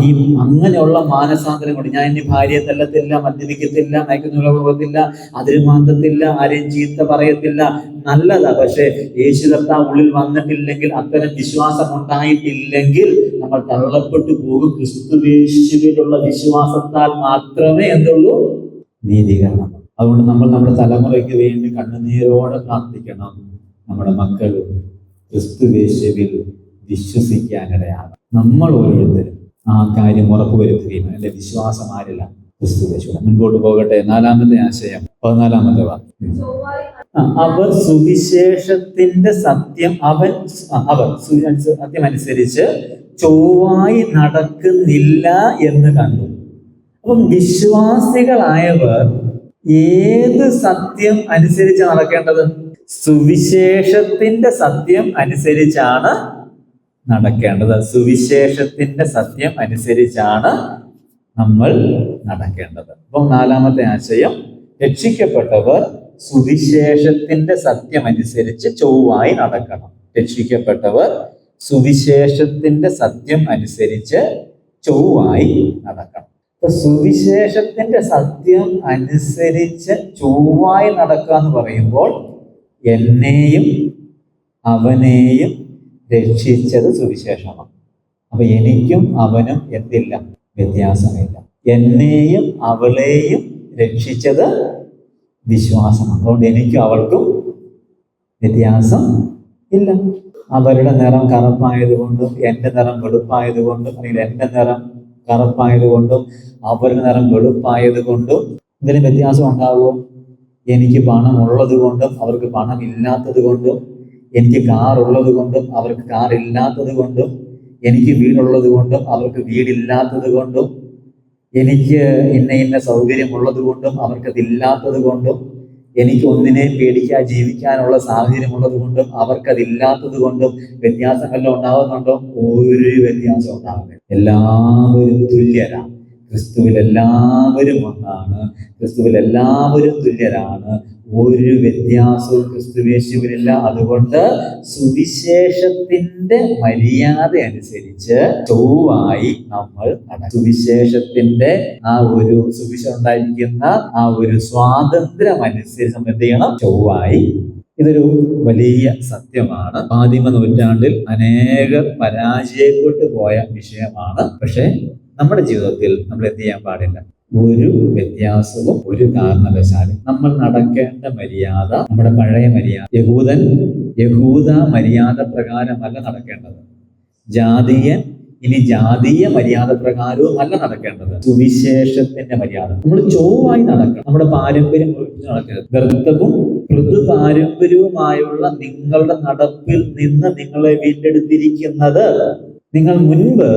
ഈ അങ്ങനെയുള്ള മാനസാന്തരം കൊണ്ട് ഞാൻ ഇനി ഭാര്യയെ തല്ലത്തില്ല, മദ്യപിക്കത്തില്ല, മയക്കുമരുന്ന് പോകത്തില്ല, അതിര് മാന്തത്തില്ല, ആരെയും ചീത്ത പറയത്തില്ല, നല്ലതാ. പക്ഷെ യേശു കർത്താവ് ഉള്ളിൽ വന്നിട്ടില്ലെങ്കിൽ, അത്തരം വിശ്വാസം ഉണ്ടായിട്ടില്ലെങ്കിൽ നമ്മൾ തള്ളപ്പെട്ടു പോകും. ക്രിസ്തുയേശുവിലുള്ള വിശ്വാസത്താൽ മാത്രമേ എന്തുള്ളൂ? നീതീകരണം. അതുകൊണ്ട് നമ്മൾ നമ്മുടെ തലമുറയ്ക്ക് വേണ്ടി കണ്ണുനീരോടെ പ്രാർത്ഥിക്കണം. നമ്മുടെ മക്കൾ ക്രിസ്തുയേശുവിൽ വിശ്വസിക്കാനിടയാകും. നമ്മൾ ഓരോരുത്തരും ആ കാര്യം ഉറപ്പുവരുത്തുകയും എന്റെ വിശ്വാസം ആരില്ല? ക്രിസ്തുയേശുവിൽ. മുൻപോട്ട് പോകട്ടെ. 4-ാമത്തെ ആശയം, 14-ാമത്തെ വാക്യം. അവർ സുവിശേഷത്തിന്റെ സത്യം സത്യം അനുസരിച്ച് ചൊവ്വായി നടക്കുന്നില്ല എന്ന് കണ്ടു. അപ്പം വിശ്വാസികളായവർ ഏത് സത്യം അനുസരിച്ച് നടക്കേണ്ടത്? സുവിശേഷത്തിന്റെ സത്യം അനുസരിച്ചാണ് നടക്കേണ്ടത്. സുവിശേഷത്തിന്റെ സത്യം അനുസരിച്ചാണ് നമ്മൾ നടക്കേണ്ടത്. അപ്പം 4-ാമത്തെ ആശയം, രക്ഷിക്കപ്പെട്ടവർ സുവിശേഷത്തിന്റെ സത്യം അനുസരിച്ച് ചൊവ്വായി നടക്കണം. രക്ഷിക്കപ്പെട്ടവർ സുവിശേഷത്തിന്റെ സത്യം അനുസരിച്ച് ചൊവ്വായി നടക്കണം. അപ്പൊ സുവിശേഷത്തിന്റെ സത്യം അനുസരിച്ച് ചൊവ്വായി നടക്കുക എന്ന് പറയുമ്പോൾ എന്നെയും അവനെയും രക്ഷിച്ചത് സുവിശേഷമാണ്. അപ്പൊ എനിക്കും അവനും എന്തില്ല? വ്യത്യാസമില്ല. എന്നെയും അവളെയും രക്ഷിച്ചത് വിശ്വാസമാണ്. അതുകൊണ്ട് എനിക്കും അവൾക്കും വ്യത്യാസം ഇല്ല. അവരുടെ നിറം കറുപ്പായതുകൊണ്ടും എൻ്റെ നിറം വെളുപ്പായതുകൊണ്ടും, അല്ലെങ്കിൽ എൻ്റെ നിറം കറുപ്പായതുകൊണ്ടും അവരുടെ നിറം വെളുപ്പായതുകൊണ്ടും ഇതിന് വ്യത്യാസം ഉണ്ടാകുമോ? എനിക്ക് പണം ഉള്ളത് കൊണ്ടും അവർക്ക് പണം ഇല്ലാത്തത് കൊണ്ടും, എനിക്ക് കാർ ഉള്ളത് കൊണ്ടും അവർക്ക് കാർ ഇല്ലാത്തത് കൊണ്ടും, എനിക്ക് വീടുള്ളത് കൊണ്ടും അവർക്ക് വീടില്ലാത്തത് കൊണ്ടും, എനിക്ക് ഇന്ന സൗകര്യം ഉള്ളത് കൊണ്ടും അവർക്കതില്ലാത്തത് കൊണ്ടും, എനിക്ക് ഒന്നിനെ പേടിക്കാൻ ജീവിക്കാനുള്ള സാഹചര്യം ഉള്ളത് കൊണ്ടും അവർക്കതില്ലാത്തത് കൊണ്ടും വ്യത്യാസം വല്ലതും ഉണ്ടാകുന്നുണ്ടോ? ഒരു വ്യത്യാസം ഉണ്ടാകുന്നില്ല. എല്ലാവരും തുല്യരാണ്. ക്രിസ്തുവിൽ എല്ലാവരും ഒന്നാണ്. ക്രിസ്തുവിൽ എല്ലാവരും തുല്യരാണ്. ഒരു വ്യത്യാസവും ക്രിസ്തുയേശുവിനില്ല. അതുകൊണ്ട് സുവിശേഷത്തിന്റെ മര്യാദ അനുസരിച്ച് ചൊവ്വായി നമ്മൾ സുവിശേഷത്തിന്റെ സുവിശേഷം ഉണ്ടായിരിക്കുന്ന ആ ഒരു സ്വാതന്ത്ര്യം അനുസരിച്ച് നമ്മൾ എന്ത് ചെയ്യണം? ചൊവ്വായി. ഇതൊരു വലിയ സത്യമാണ്. ആദിമ നൂറ്റാണ്ടിൽ അനേകർ പരാജയപ്പെട്ടു പോയ വിഷയമാണ്. പക്ഷെ നമ്മുടെ ജീവിതത്തിൽ നമ്മൾ എന്ത് ചെയ്യാൻ പാടില്ല? ഒരു വ്യത്യാസവും ഒരു കാരണവശാലും നമ്മൾ നടക്കേണ്ട മര്യാദ, നമ്മുടെ പഴയ മര്യാദ, യഹൂദ മര്യാദ പ്രകാരമല്ല നടക്കേണ്ടത്. ജാതീയൻ ഇനി ജാതീയ മര്യാദ പ്രകാരവും അല്ല നടക്കേണ്ടത്. സുവിശേഷത്തിന്റെ മര്യാദ നമ്മൾ ചൊവ്വായി നടക്കണം. നമ്മുടെ പാരമ്പര്യം നടക്കരുത്. വ്യർത്ഥവും ഋതു പാരമ്പര്യവുമായുള്ള നിങ്ങളുടെ നടപ്പിൽ നിന്ന് നിങ്ങളെ വീണ്ടെടുത്തിരിക്കുന്നത് നിങ്ങൾ മുൻപ്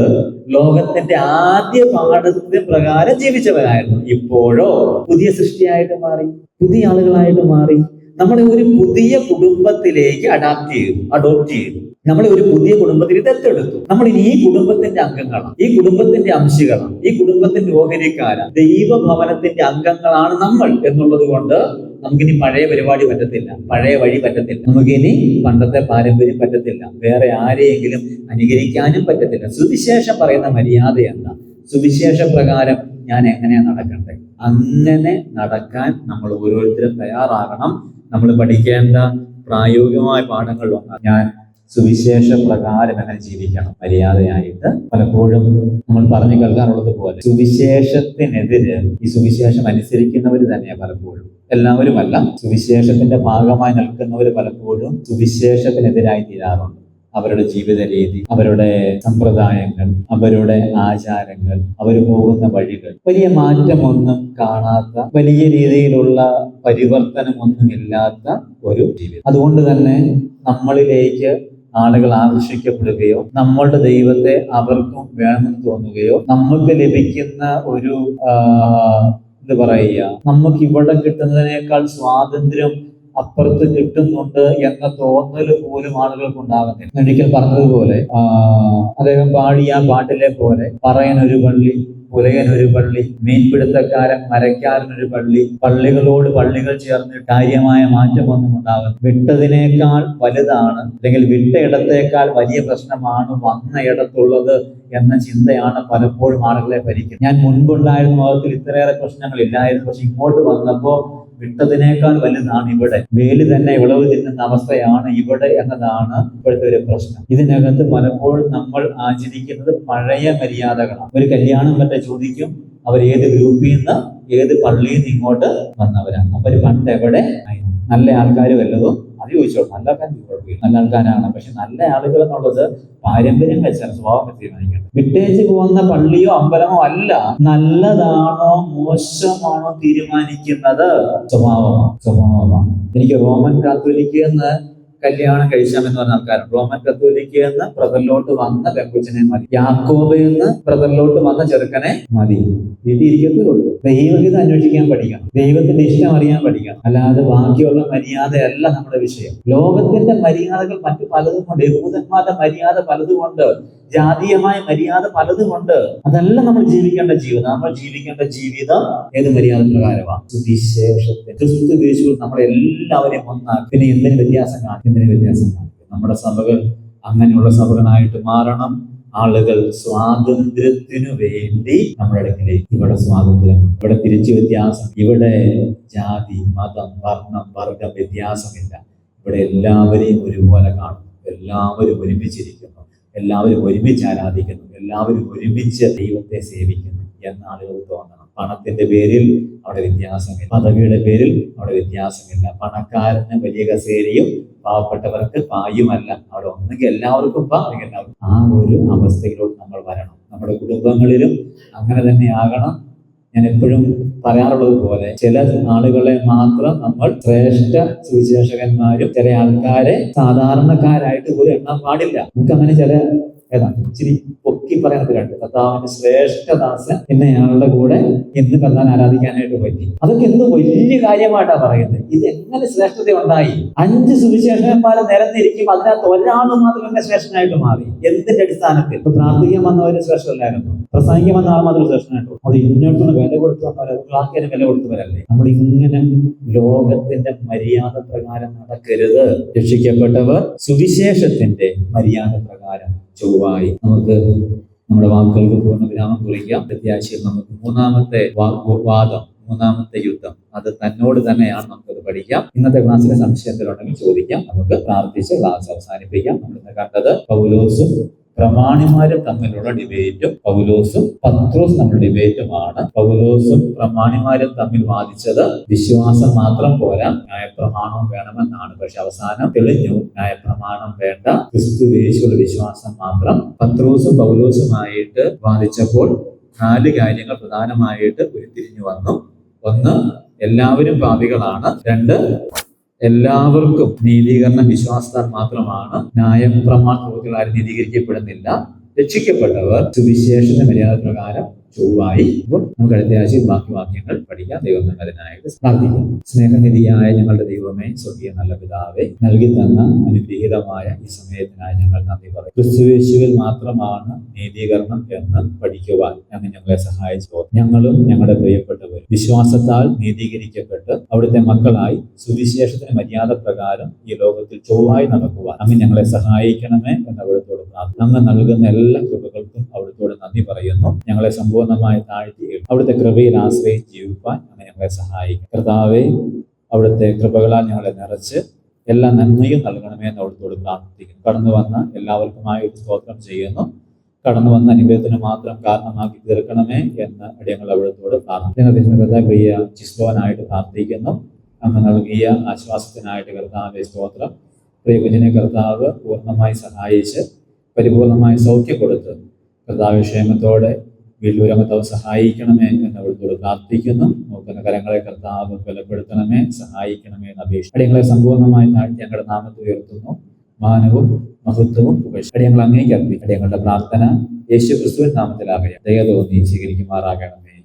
ലോകത്തിന്റെ ആദ്യ പാഠത്തിന്റെ പ്രകാരം ജീവിച്ചവരായിരുന്നു. ഇപ്പോഴോ പുതിയ സൃഷ്ടിയായിട്ട് മാറി, പുതിയ ആളുകളായിട്ട് മാറി. നമ്മളെ ഒരു പുതിയ കുടുംബത്തിലേക്ക് അഡോപ്റ്റ് ചെയ്തു. നമ്മളെ ഒരു പുതിയ കുടുംബത്തിൽ ദത്തെടുത്തു. നമ്മൾ ഇനി ഈ കുടുംബത്തിന്റെ അംഗങ്ങളാണ്, ഈ കുടുംബത്തിന്റെ അംശികളാണ്, ഈ കുടുംബത്തിന്റെ ഓഹരിക്കാരാണ്, ദൈവഭവനത്തിന്റെ അംഗങ്ങളാണ് നമ്മൾ എന്നുള്ളത് കൊണ്ട് നമുക്കിനി പഴയ പരിപാടി പറ്റത്തില്ല, പഴയ വഴി പറ്റത്തില്ല, നമുക്കിനി പണ്ടത്തെ പാരമ്പര്യം പറ്റത്തില്ല, വേറെ ആരെയെങ്കിലും അനുകരിക്കാനും പറ്റത്തില്ല. സുവിശേഷം പറയുന്ന മര്യാദ എന്താ? സുവിശേഷ പ്രകാരം ഞാൻ എങ്ങനെയാ നടക്കണ്ടേ? അങ്ങനെ നടക്കാൻ നമ്മൾ ഓരോരുത്തരും തയ്യാറാകണം. നമ്മൾ പഠിക്കേണ്ട പ്രായോഗികമായ പാഠങ്ങളിലൊന്നാണ് ഞാൻ സുവിശേഷ പ്രകാരം എങ്ങനെ ജീവിക്കണം മര്യാദയായിട്ട്. പലപ്പോഴും നമ്മൾ പറഞ്ഞു കേൾക്കാറുള്ളത് പോലെ സുവിശേഷത്തിനെതിരെ ഈ സുവിശേഷം അനുസരിക്കുന്നവർ തന്നെയാണ് പലപ്പോഴും, എല്ലാവരുമല്ല, സുവിശേഷത്തിന്റെ ഭാഗമായി നിൽക്കുന്നവർ പലപ്പോഴും സുവിശേഷത്തിനെതിരായി തീരാറുണ്ട്. അവരുടെ ജീവിത രീതി, അവരുടെ സമ്പ്രദായങ്ങൾ, അവരുടെ ആചാരങ്ങൾ, അവർ പോകുന്ന വഴികൾ വലിയ മാറ്റമൊന്നും കാണാത്ത, വലിയ രീതിയിലുള്ള പരിവർത്തനമൊന്നുമില്ലാത്ത ഒരു ജീവിതം. അതുകൊണ്ട് തന്നെ നമ്മളിലേക്ക് ആളുകൾ ആകർഷിക്കപ്പെടുകയോ നമ്മളുടെ ദൈവത്തെ അവർക്കും വേണമെന്ന് തോന്നുകയോ നമുക്ക് ലഭിക്കുന്ന ഒരു എന്താ പറയുക, നമുക്ക് ഇവിടെ കിട്ടുന്നതിനേക്കാൾ സ്വാതന്ത്ര്യം അപ്പുറത്ത് കിട്ടുന്നുണ്ട് എന്ന തോന്നൽ പോലും ആളുകൾക്ക് ഉണ്ടാകുന്നില്ല. ഒരിക്കൽ പറഞ്ഞതുപോലെ അദ്ദേഹം പാടിയ ആ പാട്ടിലെ പോലെ പറയനൊരു പള്ളി, പുലയനൊരു പള്ളി, മീൻപിടുത്തക്കാരൻ മരക്കാരനൊരു പള്ളി, പള്ളികളോട് പള്ളികൾ ചേർന്ന് കാര്യമായ മാറ്റമൊന്നും ഉണ്ടാകും. വിട്ടതിനേക്കാൾ വലുതാണ്, അല്ലെങ്കിൽ വിട്ട ഇടത്തേക്കാൾ വലിയ പ്രശ്നമാണ് വന്ന ഇടത്തുള്ളത് എന്ന ചിന്തയാണ് പലപ്പോഴും ആളുകളെ ഭരിക്കുന്നത്. ഞാൻ മുൻപുണ്ടായിരുന്ന ഭാഗത്തിൽ ഇത്രയേറെ പ്രശ്നങ്ങളില്ലായിരുന്നു, പക്ഷെ ഇങ്ങോട്ട് വന്നപ്പോൾ വിട്ടതിനേക്കാൾ വലുതാണ് ഇവിടെ, വേലി തന്നെ വിളവ് തിന്നുന്ന അവസ്ഥയാണ് ഇവിടെ എന്നതാണ് ഇപ്പോഴത്തെ ഒരു പ്രശ്നം. ഇതിനകത്ത് പലപ്പോഴും നമ്മൾ ആചരിക്കുന്നത് പഴയ മര്യാദകളാണ്. ഒരു കല്യാണം പറ്റ ചോദിക്കും, അവർ ഏത് ഗ്രൂപ്പിൽ നിന്ന് ഏത് പള്ളിയിൽ നിന്ന് ഇങ്ങോട്ട് വന്നവരാണ്, അവര് പണ്ട് എവിടെ നല്ല ആൾക്കാർ വല്ലതും അത് ചോദിച്ചോളൂ. നല്ല ആൾക്കാർ കുഴപ്പമില്ല, നല്ല ആൾക്കാരാണ്. പക്ഷെ നല്ല ആളുകൾ എന്നുള്ളത് പാരമ്പര്യം വെച്ചാണ്, സ്വഭാവം തീരുമാനിക്കേണ്ടത്. വിട്ടേച്ച് പോകുന്ന പള്ളിയോ അമ്പലമോ അല്ല, നല്ലതാണോ മോശമാണോ തീരുമാനിക്കുന്നത് സ്വഭാവമാണ്. എനിക്ക് റോമൻ കാത്തോലിക്ക് എന്ന് കല്യാണം കഴിച്ചാമെന്ന് പറഞ്ഞ ആൾക്കാരുണ്ട്. റോമൻ കത്തോലിക്ക് എന്ന് ബ്രദറിലോട്ട് വന്ന പെൺകുച്ചിനെ മതി, യാക്കോബ് എന്ന് ബ്രദറിലോട്ട് വന്ന ചെറുക്കനെ മതി. വീട്ടിൽ ഇരിക്കത്തേ ഉള്ളൂ. ദൈവഹിതം അന്വേഷിക്കാൻ പഠിക്കണം, ദൈവത്തിന്റെ ഇഷ്ടം അറിയാൻ പഠിക്കണം. അല്ലാതെ ബാക്കിയുള്ള മര്യാദയല്ല നമ്മുടെ വിഷയം. ലോകത്തിന്റെ മര്യാദകൾ മറ്റു പലതുമുണ്ട്, യഹൂദന്മാരുടെ മര്യാദ പലതുമുണ്ട്, ജാതീയമായ മര്യാദ പലതുമുണ്ട്. അതല്ല നമ്മൾ ജീവിക്കേണ്ട ജീവിതം. നമ്മൾ ജീവിക്കേണ്ട ജീവിതം ഏത് മര്യാദ പ്രകാരമാണ്? സുവിശേഷത്തെ ക്രിസ്തു യേശുവിൽ നമ്മളെല്ലാവരെയും ഒന്നാക്കി. പിന്നെ എന്തിന് വ്യത്യാസം കാണിക്കും? നമ്മുടെ സഭകൾ അങ്ങനെയുള്ള സഭകളായിട്ട് മാറണം. ആളുകൾ സ്വാതന്ത്ര്യത്തിനു വേണ്ടി നമ്മുടെ അടുക്കിലേക്ക്, ഇവിടെ സ്വാതന്ത്ര്യം, ഇവിടെ തിരിച്ചു വ്യത്യാസം, ഇവിടെ ജാതി മതം വർണ്ണം വർഗം വ്യത്യാസമില്ല. ഇവിടെ എല്ലാവരെയും ഒരുപോലെ കാണുന്നു, എല്ലാവരും ഒരുമിച്ചിരിക്കുന്നു, എല്ലാവരും ഒരുമിച്ച് ആരാധിക്കുന്നു, എല്ലാവരും ഒരുമിച്ച് ദൈവത്തെ സേവിക്കുന്നു എന്ന ആളുകൾ തോന്നണം. പണത്തിന്റെ പേരിൽ അവിടെ വ്യത്യാസമില്ല, പദവിയുടെ പേരിൽ അവിടെ വ്യത്യാസമില്ല. പണക്കാരന് വലിയ കസേരയും പാവപ്പെട്ടവർക്ക് പായുമല്ല. അവിടെ ഒന്നുകിൽ എല്ലാവർക്കും അല്ലെങ്കിൽ എല്ലാവർക്കും. ആ ഒരു അവസ്ഥയിലോട്ട് നമ്മൾ വരണം. നമ്മുടെ കുടുംബങ്ങളിലും അങ്ങനെ തന്നെ ആകണം. ഞാൻ എപ്പോഴും പറയാറുള്ളത് പോലെ ചില ആളുകളെ മാത്രം നമ്മൾ ശ്രേഷ്ഠ സുവിശേഷകന്മാരും ചില ആൾക്കാരെ സാധാരണക്കാരായിട്ട് പോലും എണ്ണാൻ പാടില്ല. നമുക്ക് അങ്ങനെ ചില ഇച്ചിരി പൊക്കി പറയാൻ കർത്താവിന്റെ ശ്രേഷ്ഠദാസൻ എന്നയാളുടെ കൂടെ ഇന്ന് കർത്താൻ ആരാധിക്കാനായിട്ട് പറ്റി. അതൊക്കെ എന്ത് വലിയ കാര്യമായിട്ടാ പറയുന്നത്. ഇത് എങ്ങനെ ശ്രേഷ്ഠത ഉണ്ടായി? 5 സുവിശേഷകന്മാരെ നിരന്നിരിക്കും, അതിനകത്ത് ഒരാൾ മാത്രം എന്നെ ശ്രേഷ്ഠനായിട്ട് മാറി. എന്തിന്റെ അടിസ്ഥാനത്തിൽ? ഇപ്പൊ പ്രാർത്ഥിക്കാൻ വന്നവര് ശ്രേഷ്ഠമല്ലായിരുന്നു, പ്രസംഗിക്കാൻ വന്ന ആൾ മാത്രം ശ്രേഷ്ഠനായിട്ടു. അത് ഇന്നോട്ടുള്ള വില കൊടുത്തു വന്നവരെ ആൾക്കാരും വില കൊടുത്തവരല്ലേ. നമ്മൾ ഇങ്ങനെ ലോകത്തിന്റെ മര്യാദ പ്രകാരം നടക്കരുത്. രക്ഷിക്കപ്പെട്ടവർ സുവിശേഷത്തിന്റെ മര്യാദ പ്രകാരം ചൊവ്വായി നമുക്ക് നമ്മുടെ വാക്കുകൾക്ക് പൂർണ്ണ വിരാമം കുറിക്കാം. പ്രത്യാശയിൽ നമുക്ക് മൂന്നാമത്തെ മൂന്നാമത്തെ യുദ്ധം അത് തന്നോട് തന്നെയാണ്. നമുക്കത് പഠിക്കാം. ഇന്നത്തെ ക്ലാസ്സിലെ സംശയത്തിലുണ്ടെങ്കിൽ ചോദിക്കാം, നമുക്ക് പ്രാർത്ഥിച്ച് ക്ലാസ് അവസാനിപ്പിക്കാം. നമ്മളിന്ന് കണ്ടത് പൗലോസും പ്രമാണിമാരും തമ്മിലുള്ള ഡിബേറ്റും പൗലോസും പത്രോസ് തമ്മിലുള്ള ഡിബേറ്റുമാണ്. പൗലോസും പ്രമാണിമാരും തമ്മിൽ വാദിച്ചത് വിശ്വാസം മാത്രം പോരാ, ന്യായപ്രമാണവും വേണമെന്നാണ്. പക്ഷെ അവസാനം തെളിഞ്ഞു ന്യായപ്രമാണം വേണ്ട, ക്രിസ്തു യേശുവിലുള്ള വിശ്വാസം മാത്രം. പത്രോസും പൗലോസുമായിട്ട് വാദിച്ചപ്പോൾ 4 കാര്യങ്ങൾ പ്രധാനമായിട്ട് ഉരുത്തിരിഞ്ഞു വന്നു. 1, എല്ലാവരും പാപികളാണ്. 2, എല്ലാവർക്കും നീതീകരണം വിശ്വാസത്താൽ മാത്രമാണ്. ന്യായപ്രമാണ പ്രവൃത്തികൾ ആരും നീതീകരിക്കപ്പെടുന്നില്ല. രക്ഷിക്കപ്പെട്ടവർ സുവിശേഷ മര്യാദ പ്രകാരം ചൊവ്വായി. അപ്പോൾ നമുക്ക് അടുത്ത ആഴ്ചയിൽ ബാക്കി വാക്യങ്ങൾ പഠിക്കാം. ദൈവം അതിനായിട്ട് പ്രാർത്ഥിക്കാം. സ്നേഹനിധിയായ ഞങ്ങളുടെ ദൈവമേ, സ്വർഗീയ നല്ല പിതാവേ, നൽകി തന്ന അനുഗ്രഹീതമായ ഈ സമയത്തിനായി ഞങ്ങൾ നന്ദി പറയും. ക്രിസ്തുയേശുവിൽ മാത്രമാണ് നീതീകരണം എന്ന് പഠിക്കുവാൻ അങ്ങ് ഞങ്ങളെ സഹായിച്ചു. ഞങ്ങളും ഞങ്ങളുടെ പ്രിയപ്പെട്ടവരും വിശ്വാസത്താൽ നീതീകരിക്കപ്പെട്ട് അവിടുത്തെ മക്കളായി സുവിശേഷത്തിന് മര്യാദ പ്രകാരം ഈ ലോകത്തിൽ ചൊവ്വായി നടക്കുവാൻ അങ്ങ് ഞങ്ങളെ സഹായിക്കണമേ എന്ന് അവിടുത്തോട് പ്രാർത്ഥന. അങ്ങ് നൽകുന്ന എല്ലാ കൃപകൾക്കും അവിടുത്തോട് നന്ദി പറയുന്നു. ഞങ്ങളെ സമ്പൂർണ്ണമായി താഴ്ത്തി അവിടുത്തെ കൃപയിൽ ആശ്രയിച്ച് ജീവിക്കാൻ അങ്ങ് ഞങ്ങളെ സഹായിക്കും. കർത്താവേ, അവിടുത്തെ കൃപകളാൽ ഞങ്ങളെ നിറച്ച് എല്ലാ നന്മയും നൽകണമേ എന്ന് അവിടുത്തോട് പ്രാർത്ഥിക്കുന്നു. കടന്നു വന്ന എല്ലാവർക്കുമായി ഒരു സ്തോത്രം ചെയ്യുന്നു. കടന്നു വന്ന അനുഗ്രഹത്തിന് മാത്രം കാരണമാക്കി തീർക്കണമേ എന്ന് അടിയങ്ങൾ അവിടുത്തോട് പ്രാർത്ഥിക്കുന്നു. പ്രിയ ചിസ്തോനായിട്ട് പ്രാർത്ഥിക്കുന്നു. അങ്ങ് നൽകിയ ആശ്വാസത്തിനായിട്ട് കർത്താവെ സ്തോത്രം. പ്രിയ കുഞ്ഞിനെ കർത്താവ് പൂർണ്ണമായി സഹായിച്ച് പരിപൂർണമായി സൗഖ്യം കൊടുത്ത് കർത്താവ് ക്ഷേമത്തോടെ വീട്ടിലൂരമത്തവ് സഹായിക്കണമേ എന്ന് അവിടുത്തോട് പ്രാർത്ഥിക്കുന്നു. നോക്കുന്ന കരങ്ങളെ കർത്താവ് ബലപ്പെടുത്തണമേ, സഹായിക്കണമേ എന്ന് അപേക്ഷിച്ചു. അടിയങ്ങളെ സമ്പൂർണ്ണമായി താഴ്ത്തി ഞങ്ങളുടെ നാമത്തെ ഉയർത്തുന്നു. മാനവും മഹത്വവും അടിയങ്ങൾ അങ്ങേക്ക് അർപ്പിക്കും. അടിയങ്ങളുടെ പ്രാർത്ഥന യേശു ക്രിസ്തുവിൻ നാമത്തിലാകട്ടെ. ദയ തോന്നി സ്വീകരിക്കുമാറാകണമേ.